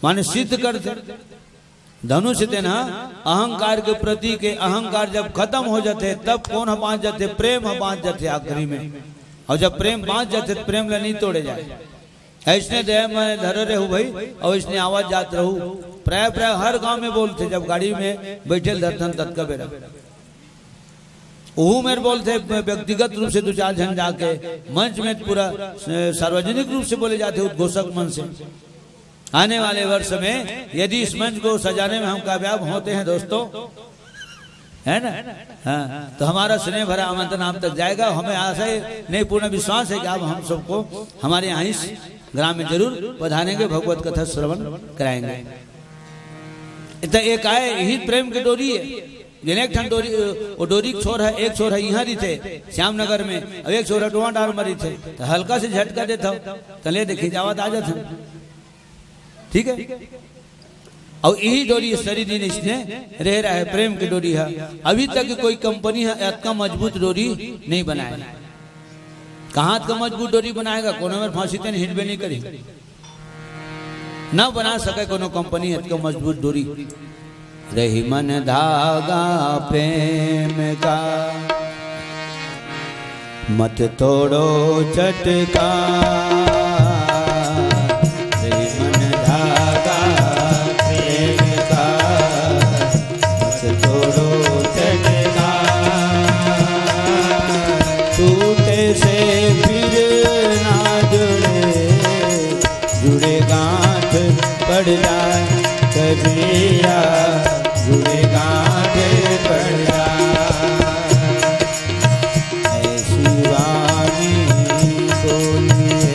माने सिद्ध करते। धनुष थे ना अहंकार के प्रतीक है, अहंकार जब खत्म हो जाते तब कौन बांध जाते, प्रेम बांध जाते आखिरी में। और जब प्रेम बांध जाते तो प्रेम ला नहीं तोड़े जाए। ऐसने दया मैं धरे रहू भाई, और इसने आवाज जात रहू प्राय प्राय हर गांव में बोलते, जब गाड़ी में बैठे दर्शन तत्का बेरा वो मेरे बोलते व्यक्तिगत रूप से दो चार जन जाके मंच में पूरा सार्वजनिक रूप से बोले जाते उद्घोषक मन से। आने वाले वर्ष में यदि इस मंच को सजाने में हम कामयाब होते हैं दोस्तों, है ना, हाँ, तो हमारा स्नेह भरा आमंत्रण आप तक जाएगा। हमें आशा है, नहीं पूर्ण विश्वास है कि आप हम सबको हमारे यहाँ इस ग्राम में जरूर पधारेंगे, भगवत कथा श्रवण कराएंगे। इतना एक आए यही प्रेम की डोरी है। एक ठन डोरी, वो डोरी छोर है, एक छोर है यहाँ थे श्यामनगर में, अब एक छोर है टुआ डार मरी थे, तो हल्का से झटका देता तले देखी जावत आ जाता, ठीक है। और यही डोरी सारी दिन इसने रह रहा है, प्रेम की डोरी है। अभी तक कोई कंपनी है इतना मजबूत डोरी नहीं बनाया। कहाँ का मजबूत डोरी बनाएगा, कोनो में फांसी तेन हिट भी नहीं करी, ना बना सके कोनो कंपनी इतना मजबूत डोरी। रही मन धागा प्रेम का मत तोड़ो चटका, रही मन धागा प्रेम का मत तोड़ो चटका, टूटे से फिर ना जुड़े, जुड़े गांठ पड़ जाए कबिया, जुड़े गांठ पड़ जाए। ऐसी वाणी बोलिए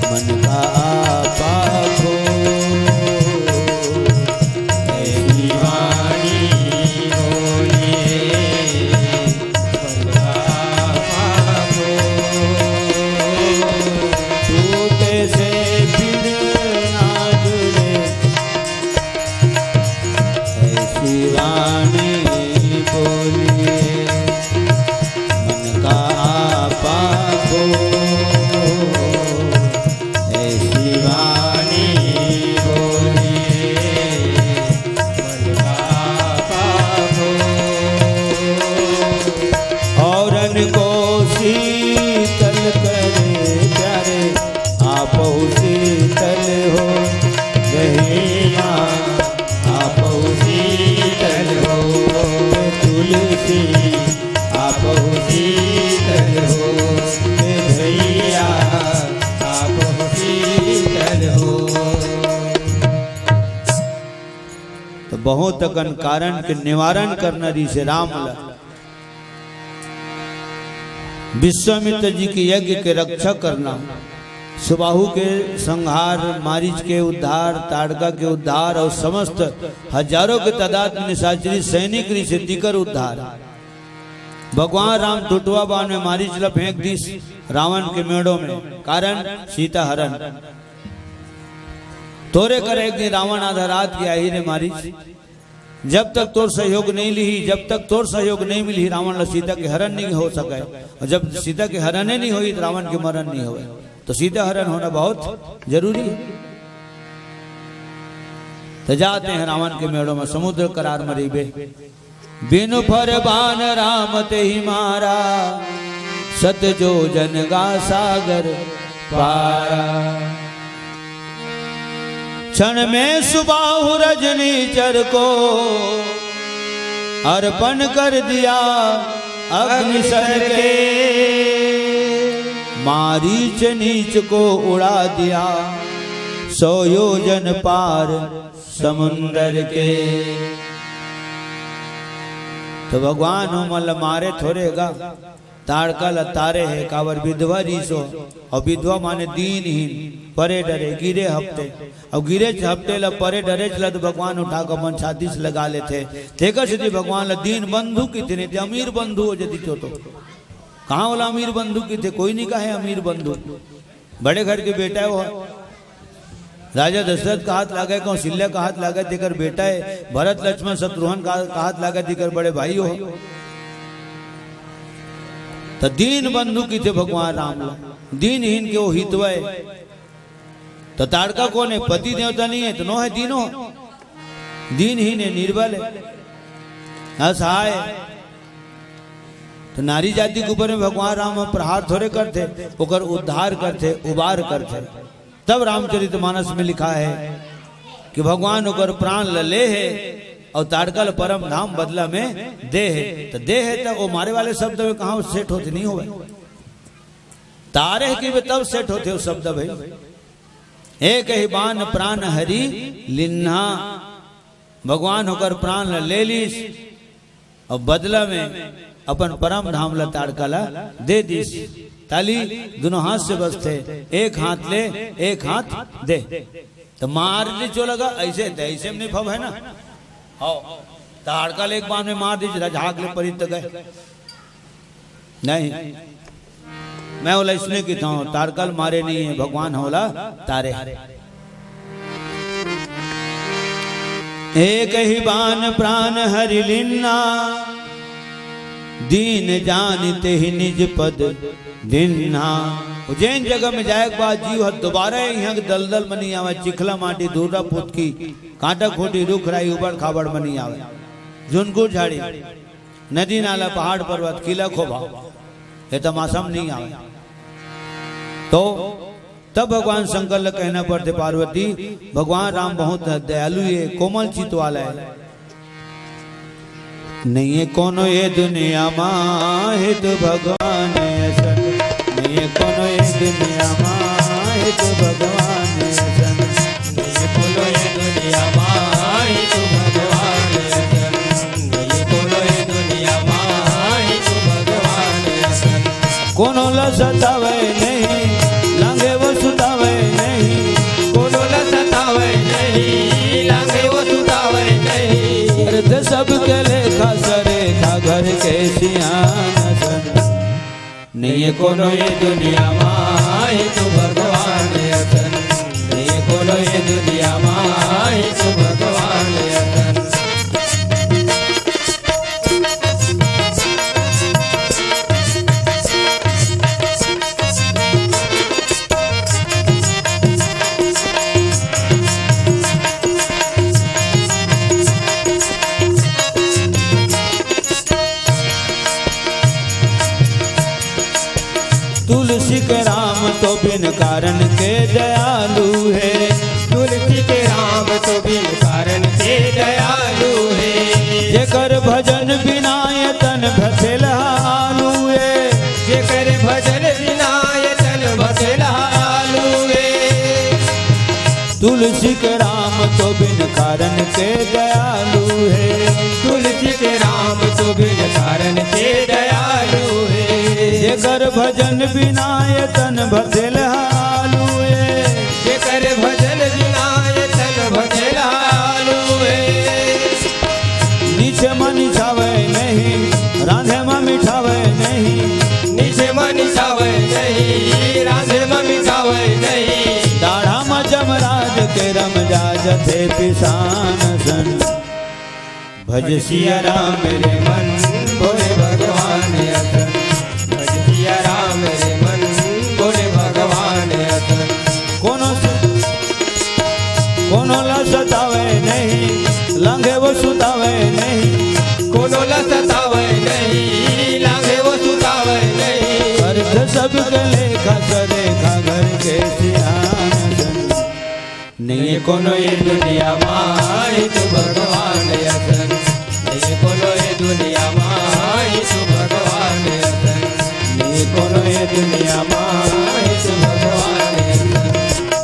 मन का आपा खो, ऐसी वाणी बोलिए मन का आपा खो, टूटे से फिर ना जुड़े, वाणी बोलिए मन का आपा खो, ऐसी वाणी बोलिए मन का आपा खो। औरन को शीतल करे प्यारे, आप शीतल हो रहिया, आप शीतल हो तुलसी, आप शीतल हो भैया, आप शीतल हो। तो बहुत अकन कारण के निवारण करना री से राम ला विश्वामित्र जी के यज्ञ के रक्षा करना, सुबाहु के संहार, मारीच के उद्धार, ताड़का के उद्धार और समस्त हजारों के तादाद में निशाचरी सैनिक से दिकर उद्धार। भगवान राम टुटवा बाण में मारीच ला फेंक दी रावण के मेड़ों में, कारण सीता हरण। तोरे कर एक दिन रावण आधा रात गया ही ने मारीच, जब तक तोर सहयोग नहीं ली, जब तक तोर सहयोग नहीं मिली रावण ला सीता के हरण नहीं हो सके, और जब सीता के हरण नहीं हुई तो रावण के मरण नहीं हुए। तो सीता हरण होना बहुत जरूरी है। तो जाते हैं रावण के मेड़ों में, समुद्र करार मरीबे बिनु फरमान राम ते ही मारा, सत जो जन गा सागर पारा। क्षण में सुबाहु रजनी चर को अर्पण कर दिया अग्नि सर के, मारीच नीच को उड़ा दिया 100 योजन पार समुंदर के। तो भगवान मल मारे थोड़ेगा ताड़कल तारे है कावर विधवा रीसो, और विधवा माने दीनहीन परे डरे गिरे हफ्ते, और गिरे हफ्ते ला परे डरे चला तो भगवान उठा कर मन छाती से लगा लेते। देखा सीधी भगवान ला दीन बंधु कितने थे, अमीर बंधु हो जदी तो कहाँ वाला अमीर बंधु की थे, कोई नहीं कहे अमीर बंधु। बड़े घर के बेटा है वो, राजा दशरथ का हाथ लागे, कौशल्या का हाथ लागे देकर बेटा है, भरत लक्ष्मण शत्रुघ्न का हाथ लागे देकर बड़े भाई हो। तो दीन बंधु की थे भगवान राम, दीनहीन के वो हितवय। तो ताड़का कौन है, पति देवता नहीं है तो नो है दीनो, दीनहीन है, निर्बल है, असहाय। तो नारी जाति के ऊपर में भगवान राम प्रहार थोड़े करते, ओकर उद्धार करते, उबार करते। तब रामचरितमानस में लिखा है कि भगवान ओकर प्राण ले है और ताड़कल परम धाम बदला में दे है। तो दे है तो वो मारे वाले शब्द में कहा सेट होते नहीं हो, तारे की वे तब सेट होते हो शब्द भाई। एक ही बान प्राण हरि लिन्हा, भगवान होकर प्राण ले लीस और बदला में अपन परम धाम ला ताड़कला दे दीस। ताली दोनों हाथ से बसते, एक हाथ ले एक हाथ दे। तो मार ली जो लगा ऐसे ऐसे में नहीं भव है ना, ताड़कल एक बार में मार दीजिए झाग ले परित गए नहीं। मैं बोला इसने की था ताड़कल मारे नहीं है, भगवान होला तारे। एक ही बान प्राण हरि लिन्ना, दीन जानते ही निज पद दिन्ना। उज्जैन जगह में जाए के बाद जीव दोबारा यहाँ दलदल बनी आवे, चिखला माटी दूरा पुतकी कांटा खोटी रुख राई उबड़ खाबड़ बनी आवे, झुनकुर झाड़ी नदी नाला पहाड़ पर्वत किला खोबा, ये तमाशम नहीं आवे। तो तब भगवान शंकर ने कहना पड़ते पार्वती भगवान राम बहुत दयालु है, कोमल चित्त वाला है, नहीं है कोनो ये दुनिया मां है तो भगवान ऐसा, नहीं है कोनो ये दुनिया मां है तो भगवान ऐसा, नहीं है कोनो ये दुनिया मां है तो भगवान ऐसा, नहीं है कोनो ये दुनिया मां है तो भगवान ऐसा। कोनो ला सतावे नहीं लांगे वो सुतावे नहीं, कोनो ला सतावे नहीं लांगे वो सुतावे नहीं। अर्थ सबके लेखा सरेखा घर के सियान, नहीं है कोनो ये दुनिया मां है तो भगवान ऐसा, नहीं है कोनो ये दुनिया मां है तो भगवान ऐसा। तुलसी के राम तो बिन कारण के दयालु है, तुलसी के राम तो बिन कारण के दयालु है। जेकर भजन बिना ये तन भसेल हालू है, जेकर भजन बिना ये तन भसेल हालू है। तुलसी के राम तो बिन कारण के दयालु है, तुलसी के राम तो बिन कारण के दयालु है। जेकर भजन बिना ये तन भसेल हालू है, जेकर भजन बिना ये तन भसेल हालू है। नीचे मन छावे नहीं राधे में मिठावे नहीं, नीचे मन छावे नहीं राधे में मिठावे नहीं। दाढ़ा में जमराज के रमजा जथे पिसान सन, भज सिया राम मेरे मन भोले भगवान अतन, भज सिया राम मेरे मन भोले भगवान अतन। कोनो ला सतावे नहीं लांगे वो सुतावे नहीं, कोनो कोनो ला सतावे नहीं, लागे वो सुतावे नहीं। अर्थ सब के लेखा सरेखा घर के सियान नहीं कोनो ये दुनिया माई तू भगवान असन, नहीं कोनो ये दुनिया माई तू भगवान असन, नहीं कोनो ये दुनिया माई तू भगवान असन,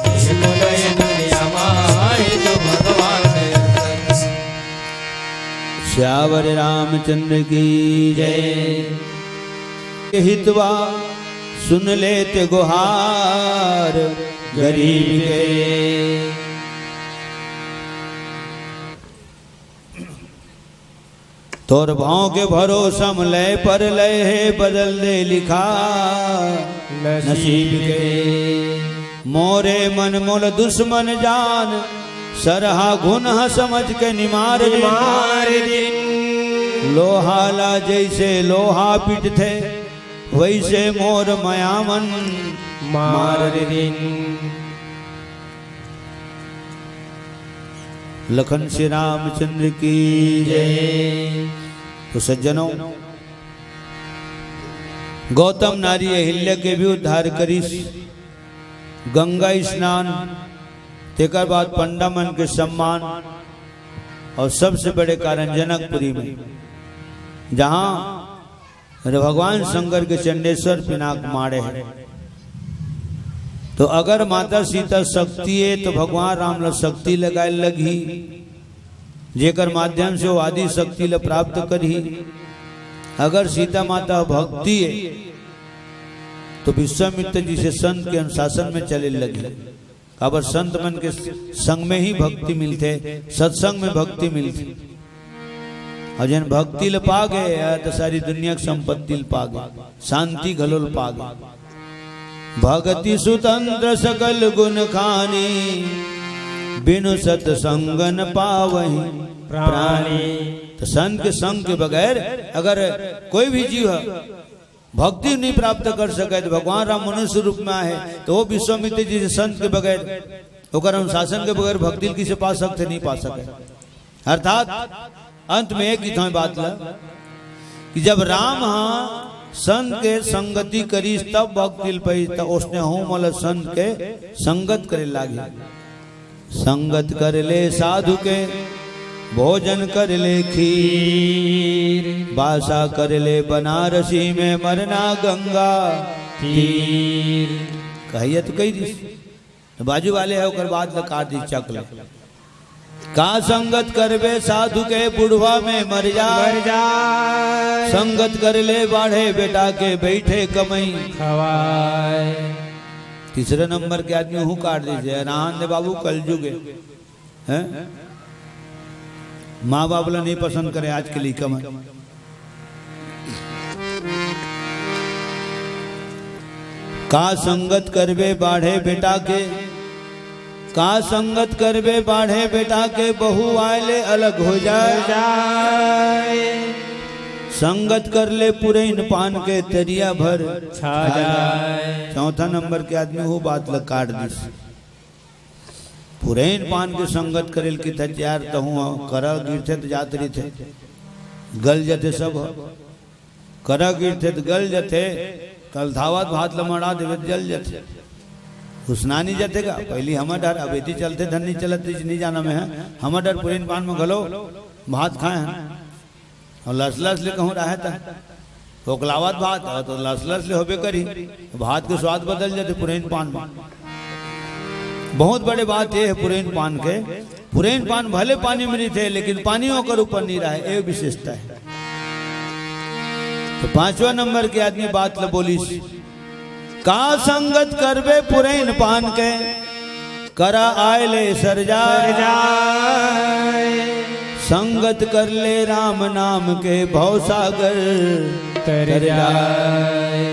नहीं कोनो ये दुनिया माई तू भगवान असन। श्यावर रामचंद्र की जय। हितवा सुन लेते गुहार गरीब के। तोर भाव के भरोसम लय पर लय है बदल दे लिखा नसीब के। मोरे मन मोल दुश्मन जान सरहा गुनह समझ के निमार दिन। लोहाला जैसे लोहा पीट थे वैसे मोर मयामन मार दिन। लखन श्री रामचंद्र की जय। तो सज्जनों, गौतम नारी अहिल्या के भी उद्धार करीस। गंगा स्नान तेकर बाद पंडा मन के सम्मान, और सबसे बड़े कारण जनकपुरी में जहां भगवान शंकर के चंडेश्वर पिनाक मारे हैं। तो अगर माता सीता शक्ति है तो भगवान राम ल शक्ति लगाए लगी, जेकर माध्यम से वो आदि शक्ति ल प्राप्त करी। अगर सीता माता भक्ति है तो विश्वामित्र जी से संत के अनुशासन में चले लगी। काबर संत मन के संग में ही भक्ति मिलते, सत्संग में भक्ति मिलती। और जन भक्ति ल पा गए तो सारी दुनिया की संपत्ति ल पा गए, शांति घलोल पा गए। भगति सुतंत्र सकल गुण खानी, बिनु सत्संग न पावहि प्राणी। तो संत के संग के बगैर अगर कोई भी जीव भक्ति नहीं प्राप्त कर सके, तो भगवान राम मनुष्य रूप में आए तो वो विश्वामित्र जी से संत के बगैर, ओकर अनुशासन के बगैर भक्ति किसे पा सकते, नहीं पा सके। अर्थात अंत में एक ही बात ला कि जब राम संत के संगति करी तब भक्ति पई, तब उसने हूँ मल संत के संगत करे लागे। संगत कर ले साधु के, भोजन कर ले खीर, बासा कर ले बनारसी में मरना गंगा तीर। कहिए तो कही दी बाजू वाले है ओकर बाद काट दी चकले। का संगत करबे साधु के बुढ़वा में मर जाए। संगत कर ले बाढ़े बेटा के बैठे कमई खवाए। तीसरे नंबर के आदमी हूँ काट दीजिए। राहन दे बाबू कल जुगे हैं, माँ बाप नहीं पसंद करे आज के लिए कमई। का संगत करबे बाढ़े बेटा के, का संगत करबे बाढ़े बेटा के, बहू आले अलग हो जाए। संगत कर ले पुरैन पान के, तरिया भर छा जाए। चौथा नंबर के आदमी हो बात लग काट दी। पुरैन पान के संगत करेल की तैयार तो हूँ, करा गिरते तो जात रही थे, गल जाते सब। करा गिरते तो गल जाते, कल धावत भात लमड़ा देवे जल जाते। घुसना नहीं जातेगा पहली हमार डर। अब इतनी चलते धन नहीं चलते नहीं जाना में है हमार डर। पुरैन पान में घलो भात खाए हैं और लस लस ले कहूँ रहा था ओकलावत भात और तो लस लस ले होबे करी, भात के स्वाद बदल जाते पुरैन पान में। बहुत बड़े बात ये है पुरैन पान के, पुरैन पान भले पानी में नहीं थे लेकिन पानी होकर ऊपर नहीं रहा है, ये विशेषता है। तो पांचवा नंबर के आदमी बात ल बोली, का संगत करबे पुरैन पान के, करा आए ले सर जाए। संगत कर ले राम नाम के, भव सागर तर जाए।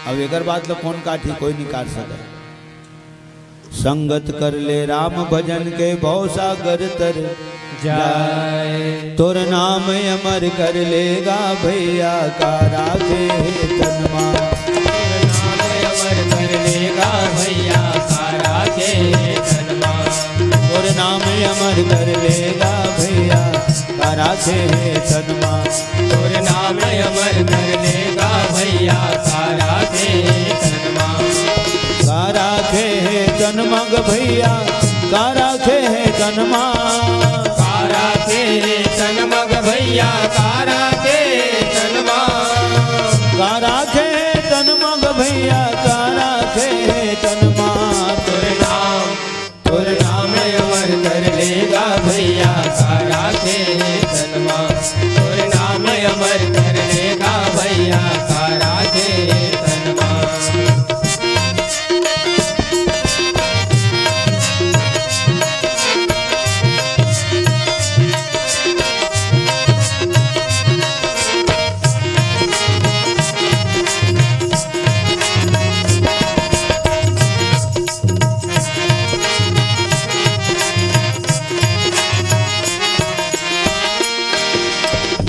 अब एक बात लो कौन काटी, कोई नहीं काट सका। संगत कर ले राम भजन के, भव सागर तर जाए। तोर नाम अमर कर लेगा भैया का राखे तनमा। अमर कर लेगा भैया का राखे तनमा। तोर नाम अमर कर लेगा भैया का का राखे है तनमा। तोर नाम अमर कर लेगा भैया का राखे तनमा। का राखे है तनमा ग भैया का राखे है तनमा। का राखे तनमा ग भैया का राखे तनमा। का राखे तनमा ग भैया का राखे तनमा। तोर नाम अमर कर लेगा भैया का राखे तनमा। तोर नाम अमर कर लेगा भैया का राखे तनमा।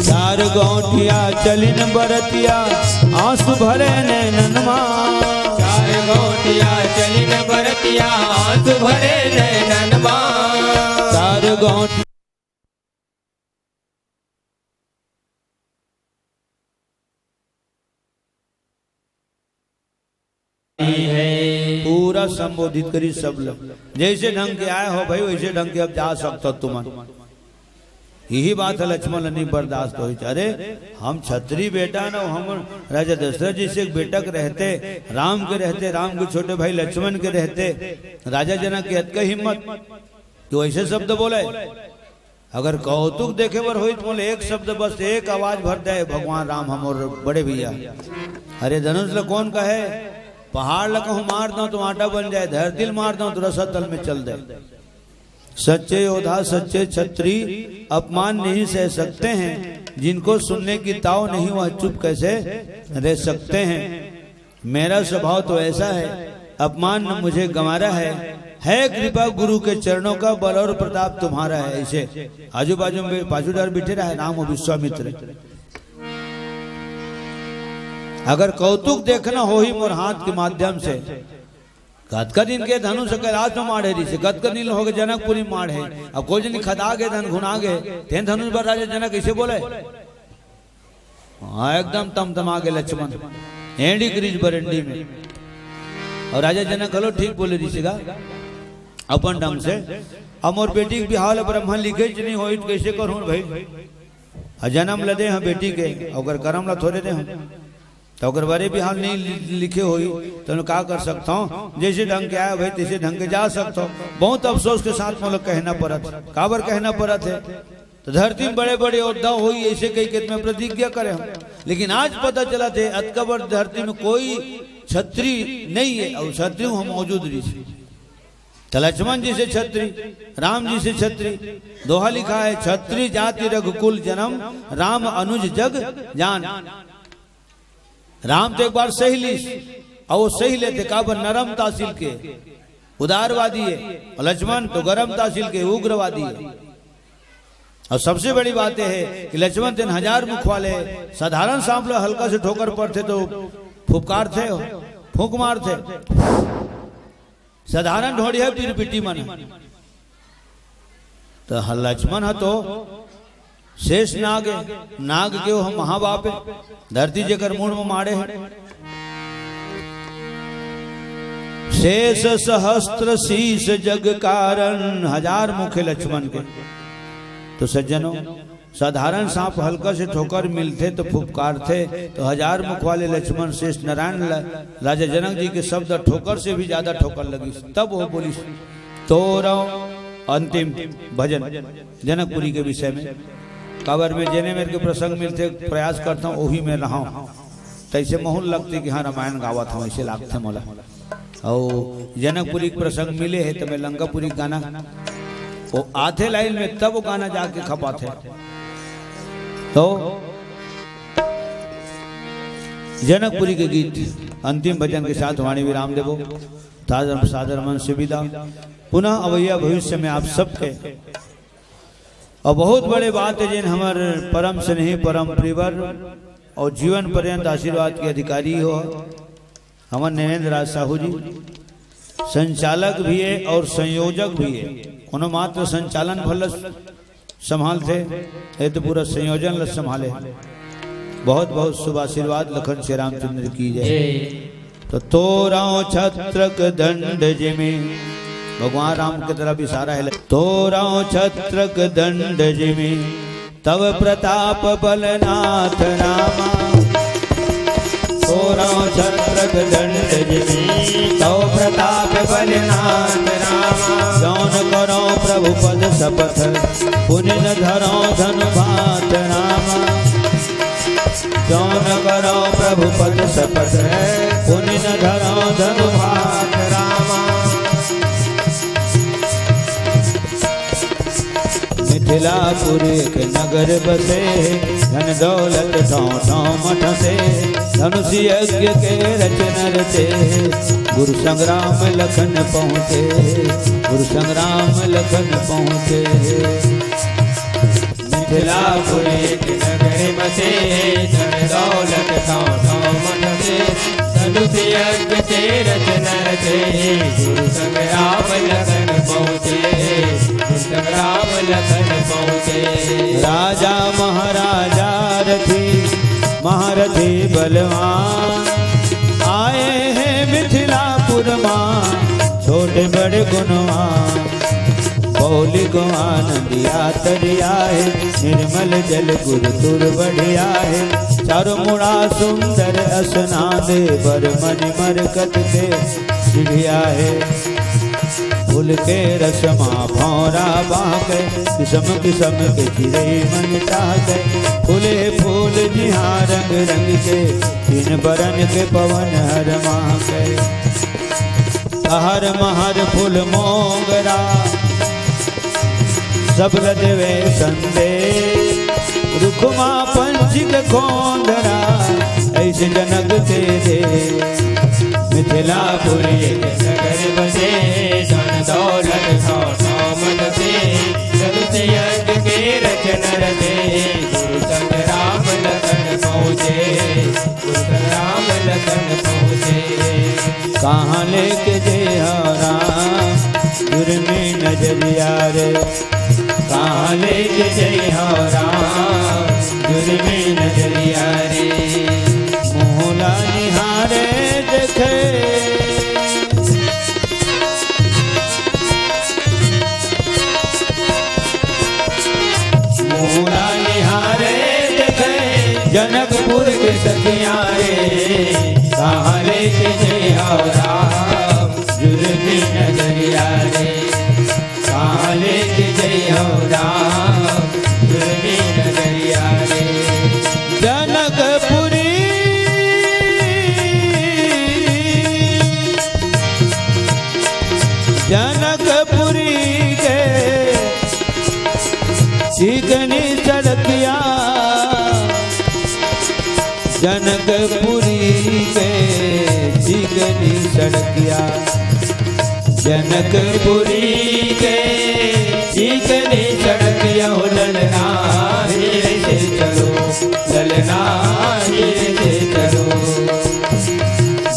चार गौटिया चलिन बरतिया आंसू भरे नैननमा। चार गौटिया चलिन बरतिया आंसू भरे नैननमा। चार गौटिया है पूरा संबोधित करी सब लोग। जैसे ढंग के आए हो भाई वैसे ढंग के अब जा सकते तुम। यही बात है लक्ष्मण नहीं बर्दाश्त हो। अरे हम छत्री बेटा ना हम राजा दशरथ जी से एक बेटक रहते राम के रहते राम के छोटे भाई लक्ष्मण के रहते राजा जनक की हद का हिम्मत तो ऐसे शब्द बोले। अगर कौतुक देखे पर हो बोले एक शब्द बस एक आवाज भर दे भगवान राम हम और बड़े भैया। अरे धनुष ल कौन कहे पहाड़ ल कहूं मार दो तो आटा बन जाए धरती मार दो तो रसा तल में चल दे। सच्चे योद्धा सच्चे छत्री अपमान नहीं सह सकते हैं। जिनको सुनने की ताव नहीं वह चुप कैसे रह सकते हैं। मेरा स्वभाव तो ऐसा है अपमान न मुझे गंवारा है कृपा गुरु के चरणों का बल और प्रताप तुम्हारा है। ऐसे आजू बाजू में बाजूदार बैठे रहा है राम और विश्वामित्र। अगर कौतुक देखना हो ही मोर हाथ के माध्यम से गदकद इनके धनुष कैलाश में माढ़े री से गदकद नील हो गए जनकपुरी माढ़े। अब कोई जन खदा गए धन घुना गए तेन धनुष पर राजा जनक ऐसे बोले। हाँ एकदम तमतमा गए लक्ष्मण एंडी क्रीज बरंडी में। और राजा जनक हलो ठीक बोले ऋषि का अपन ढंग से। अब मोर बेटी के बिहार ब्राह्मण लिखे नहीं हो कैसे करूं भाई। जन्म लदे हैं बेटी के अगर कर्म ला थोड़े दे तो अगर बड़े भी हाल नहीं लिखे हुई तो मैं क्या कर सकता हूँ। जैसे ढंग के आया भाई तैसे ढंग के जा सकता हूँ। बहुत अफसोस के साथ मतलब कहना पड़ा काबर कहना पड़ा थे तो धरती में बड़े बड़े योद्धा हुई ऐसे कई कित में प्रतिज्ञा करे हम। लेकिन आज पता चला थे अतकबर धरती में कोई छत्री नहीं है और छत्री हम मौजूद रही। तो लक्ष्मण जी से छत्री राम जी से छत्री दोहा लिखा है छत्री जाति रघुकुल जन्म राम अनुज जग जान। राम तो एक बार सही ली और वो सही लेते काबर नरम तासील के उदारवादी है और लक्ष्मण तो गरम तासील के उग्रवादी है। और सबसे बड़ी बात है कि लक्ष्मण 3000 मुख वाले साधारण सांप हल्का से ठोकर पड़ते तो फुफकार थे फूंक मार थे। साधारण ढोड़ी है फिर पिटी मन तो लक्ष्मण है तो शेष नाग है नाग के हम महाबाप है धरती जेकर मूड में मारे हैं। शेष सहस्त्र शीश जग कारण 1000 मुखे लक्ष्मण के। तो सज्जनों साधारण सांप हल्का से ठोकर मिलते तो फुफकार थे तो 1000 मुख वाले लक्ष्मण शेष नारायण राजा जनक जी के शब्द ठोकर से भी ज्यादा ठोकर लगी। तब वो बोली तोरो अंतिम भजन जनकपुरी के विषय में काबर में जेने मेरे के प्रसंग मिलते प्रयास करता हूँ वही में रहा हूँ। तैसे मोहन लगते कि हाँ रामायण गावा था ऐसे लागते मोला। और जनकपुरी प्रसंग मिले है तो मैं लंकापुरी गाना वो आते लाइन में तब वो गाना जाके खपाते। तो जनकपुरी के गीत अंतिम भजन के साथ वाणी विराम देवो सादर मन से विदा। पुनः अवैया भविष्य में आप सबके और बहुत बड़े बात है जिन हमारे परम स्नेही परम प्रिवर और जीवन पर्यंत आशीर्वाद के अधिकारी हो हमारे नरेंद्र राज साहू जी संचालक भी है और संयोजक भी है। उन्होंने मात्र संचालन फल संभालते, ये तो पूरा संयोजन ल संभाले। बहुत बहुत शुभ आशीर्वाद लखन श्री रामचंद्र की जय। तो तोराओ छत्रक दंड जिमे, भगवान राम की तरफ इशारा है। तोराओ छत्रक दंड जिमे, तव प्रताप बलनाथ रामा। तोराओ छत्रक दंड जिमे, तव प्रताप बलनाथ रामा। जौन करो प्रभु पद शपथ, पुण्य धरो धन भात रामा। जौन करो प्रभु पद शपथ, पुण्य धरो धन भात रामा। मिथिलापुर एक नगर बसे, धन दौलत ठाव ठाव मठ से। धनुष यज्ञ के रचन रचे, गुरु संग्राम लखन पहुँचे। गुरु संग्राम लखन पहुँचे। मिथिलापुर एक नगर बसे, धन दौलत ठाव ठाव मठ से। धनुष यज्ञ के रचन रचे, गुरु संग्राम लखन पहुँचे। संग्राम लखन पहुँचे। राजा महाराजा रथी, महारथी बलवान, आए हैं मिथिलापुर माँ, छोटे बड़े गुणवान। पौली को आनंदिया तरिया है, निर्मल जल गुरु तुर बढ़िया है। चारों मुड़ा सुंदर स्नान, बर मन मरकत के सीढ़िया है। फूल के रसमा भौरा बाके, किस्म किस्म के चिरे मन चाहे। फूले फूल जिहाँ रंग रंग के, तीन बरन के पवन हर माके। हर महर फूल मोगरा, सबल देवे संदे। रुखमा पंचिक खोंदरा, ऐसे जनक ते दे। मिथिलापुर एक नगर बसे, धन दौलत ठाव ठाव मठ से। धनुष यज्ञ के रचन रचे, गुरु संग्राम लखन पहुँचे। गुरु संग्राम लखन पहुँचे। कहाँ लेके जय राम, दूर में नजरिया रे। कहाँ लेके जय राम, दूर में नजरिया रे। मोहला निहारे देखे, मोहला निहारे देखे, जनकपुर के सखिया रे। कहाँ लेके जय राम, जुल्मी नजरिया रे। कहाँ लेके जय राम, जुल्मी नजरिया रे। जनकपुरी जनकपुरी के चिकनी सड़किया। जनकपुरी के चिकनी सड़किया। जनकपुरी के चिकनी सड़किया। ललना हीरे से चलो, ललना हीरे से चलो।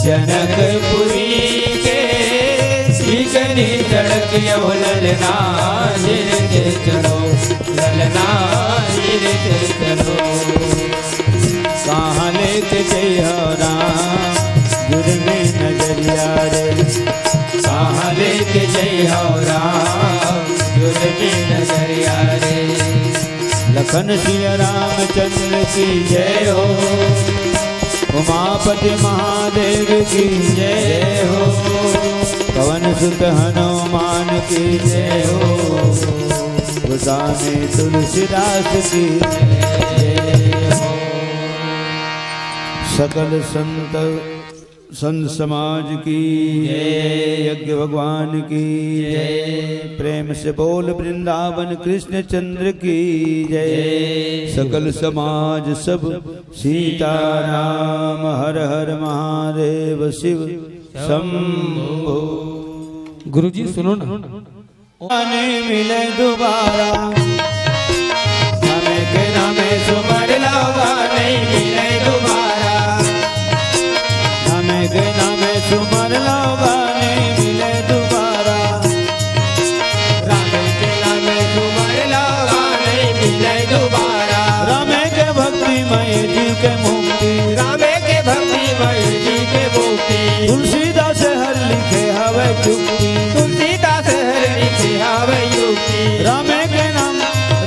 जनकपुरी के चिकनी सड़किया। ललना हीरे से चलो, ललना हीरे से चलो। कहाँ लेके जय राम, जुड़ में नजरिया रे। कहाँ लेके जय राम, जुड़ में नजरिया रे। लखन श्री रामचंद्र की जय हो, उमापति महादेव की जय हो। पवन सुत हनुमान की जय हो, गोसावी तुलसीदास की जय हो। सकल संत समाज की जय, यज्ञ भगवान की जय। प्रेम से बोल वृंदावन कृष्ण चंद्र की जय। सकल समाज सब सीताराम हर हर महादेव शिव शंभो। गुरुजी सुनो ना, नहीं मिले दोबारा, हमें के नामे सुमर लावा नहीं मिले दोबारा। हमें के नामे सुमर लावा नहीं मिले दोबारा। राम के नामे सुमर लावा नहीं रामे के नाम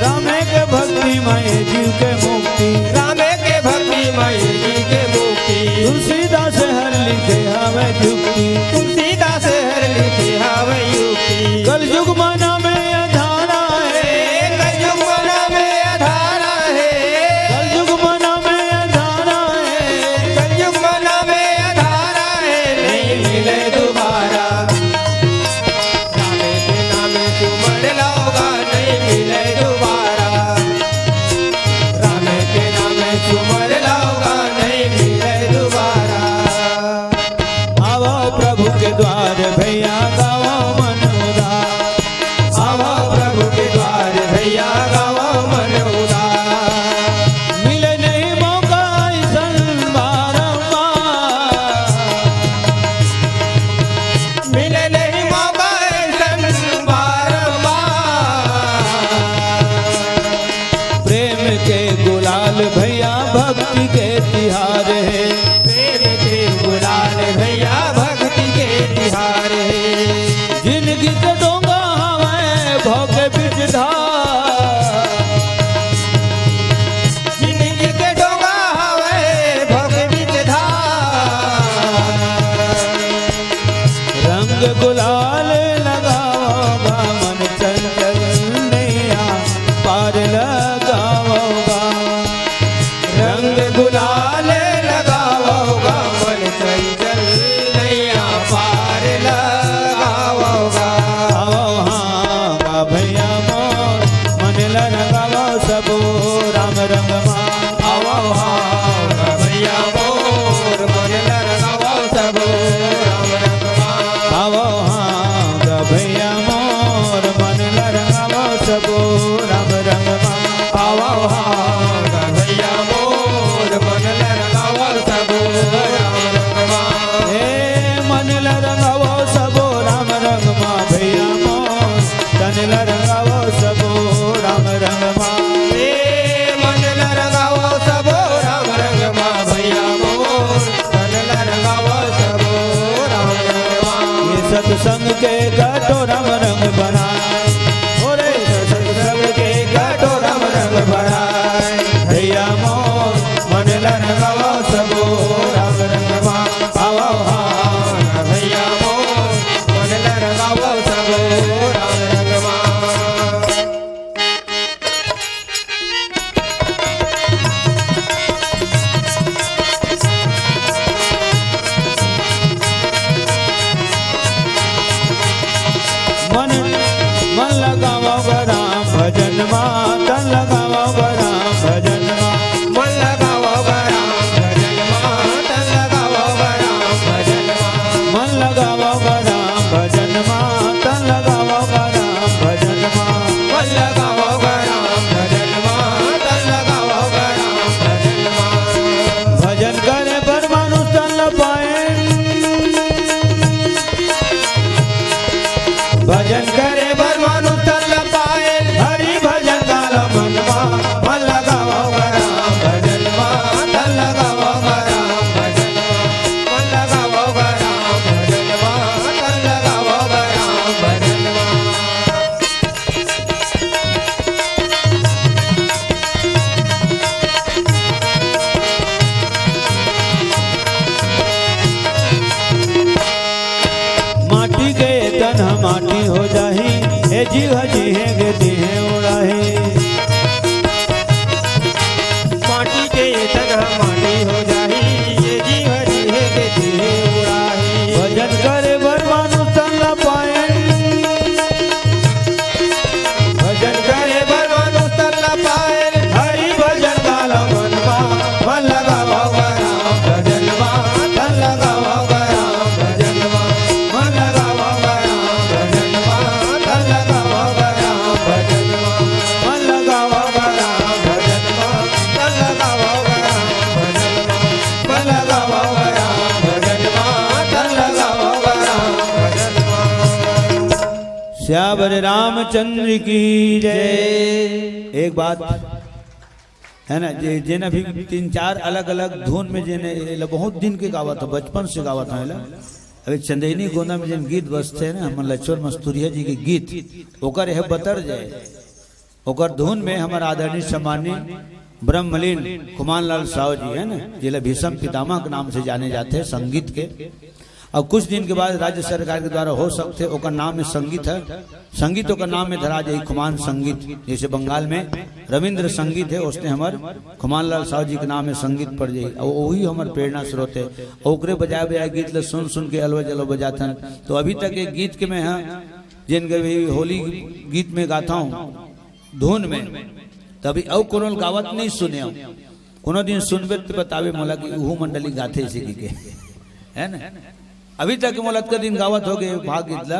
रामे के भक्ति मय जीव के मुक्ति रामे के भक्ति मय जीव के मुक्ति तुलसीदास हर लिखे हमें जुक्ति तुलसीदास हर लिखे हमें युक्ति कलयुग मना में अधारा है कलयुग मना में अधारा है कलयुग मना में अधारा है कलयुग मना में अधारा है नहीं मिले दोबारा रामे के नाम सुमर लाओगा नहीं मिले दोबारा रामे के नाम सुमर लाओगा नहीं मिले दोबारा आवो प्रभु के द्वार भैया गाओ मन उदार आवो प्रभु के द्वार भैया गाओ मन उदार मिले नहीं मौका ऐसन बारंबार मिले नहीं मौका ऐसन बारंबार प्रेम के गुलाल भैया भक्ति के तिहार है प्रेम के गुलाल भैया भक्ति के तिहार है जिंदगी के डोंगा हमें भोगे बीच धार जिंदगी के डोंगा हवे भोगे बीच धार रंग गुलाल लगाओगा मन चंचल नैया पार लगाओगा रंग गुलाल लगाओगा मन चंचल नैया पार लगाओगा आओ हाँ गा भैया मोर मन लगाओ सबो राम रंग माँ आवो हाँ भैया मोर मन लगाओ सबो राम रंगवा आवो हाँ गा भैया मोर मन लगाओ सबो राम रंग माँ आवो हाँ भैया मोर मन लगाओ सबो राम रंगवा हे मन लगाओ सबो राम रंग माँ भैया मोर तन लगाओ सबो राम रंग माँ मन लगाओ सबो राम रंगवा भैया मोर मन लगाओ सबो राम रंगवा ये सत्संग के घाटो राम रंग बनाए ओरे सत्संग के घाटो राम रंग बनाए भैया मोर मन लगाओ सबो राम रंग माँ आओ हाँ भैया मोर मन लगाओ सबो राम रंगवा मन मन लगाओ राम भजन माँ तन लगाओ राम भजन माँ मन लगाओ राम भजन तन लगाओ राम भजन मन लगाओ राम भजन माँ तन लगाओ राम भजन माँ मन लगाओ राम भजन तन लगाओ राम भजन भजन करे पर मानुष तन न पाए भजन करे पर मानुष तन न पाए हरि भजन गाला मनवा मन लगाओ राम भजन माँ तन लगाओ राम भजन मन लगाओ राम भजन तन लगाओ राम भजन माटी के तन माटी हो जाही हे जीव जी है गे देह उड़ाही माटी के तन माटी हो जाही ये जीव जी है के देह उड़ाही भजन करे बर मानुष तन न पाए भजन करे बर मानुष तन न पाए हरि भजन गाला मनवा मन लगाओ राम भजन माँ तन लगाओ राम भजन माँ मन लगाओ राम भजन माँ तन लगाओ राम भजन माँ मन लगाओ राम भजन माँ तन लगाओ राम भजन माँ मन लगाओ राम भजन माँ तन लगाओ राम भजन माँ श्यावर रामचंद्र की जय। एक बात है ना जेने भी 3-4 अलग अलग धुन में जेने बहुत दिन के गावत है बचपन से गावत है अभी चंदेनी गोंदा में जिन गीत बजते हैं ना हम लक्ष्मण मस्तूरिया जी के गीत ओकर यह बतर जाए ओकर धुन में हमारा आदरणीय सम्मानीय ब्रह्मलीन कुमारलाल साहु जी है ना जिला भीषम पितामह के नाम से जाने जाते हैं संगीत के। और कुछ दिन के बाद राज्य सरकार के द्वारा हो सकते ओकर नाम में संगीत है, संगीत का नाम में धरा जाए खुमान संगीत। जैसे बंगाल में रविंद्र संगीत है उसने हमारे खुमानलाल साहु जी के नाम में संगीत पड़ जाये और वही हमारे प्रेरणा स्रोत है। ओकरे बजाय बजाय गीत ल सुन सुन के अलव जलो बजाथन। तो अभी तक एक गीत के मैं यहाँ जिन होली गीत में गाता हूँ धुन में, तभी अब कोनो गावत नहीं सुने कोनो दिन सुनबे तो बतावे मोला कि उहू मंडली गाथे इसी के है ना। अभी तक मोलत का दिन गावत हो गए भाग गीतला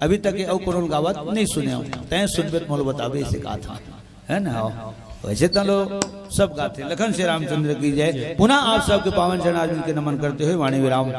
अभी तक अब कोनो गावत नहीं सुने तय सुनबे मोल बतावे इसे गा था है ना। वैसे तो लोग सब गाते। लखन श्री रामचंद्र की जय। पुनः आप सबके पावन चरण आर्जुन के नमन करते हुए वाणी विराम।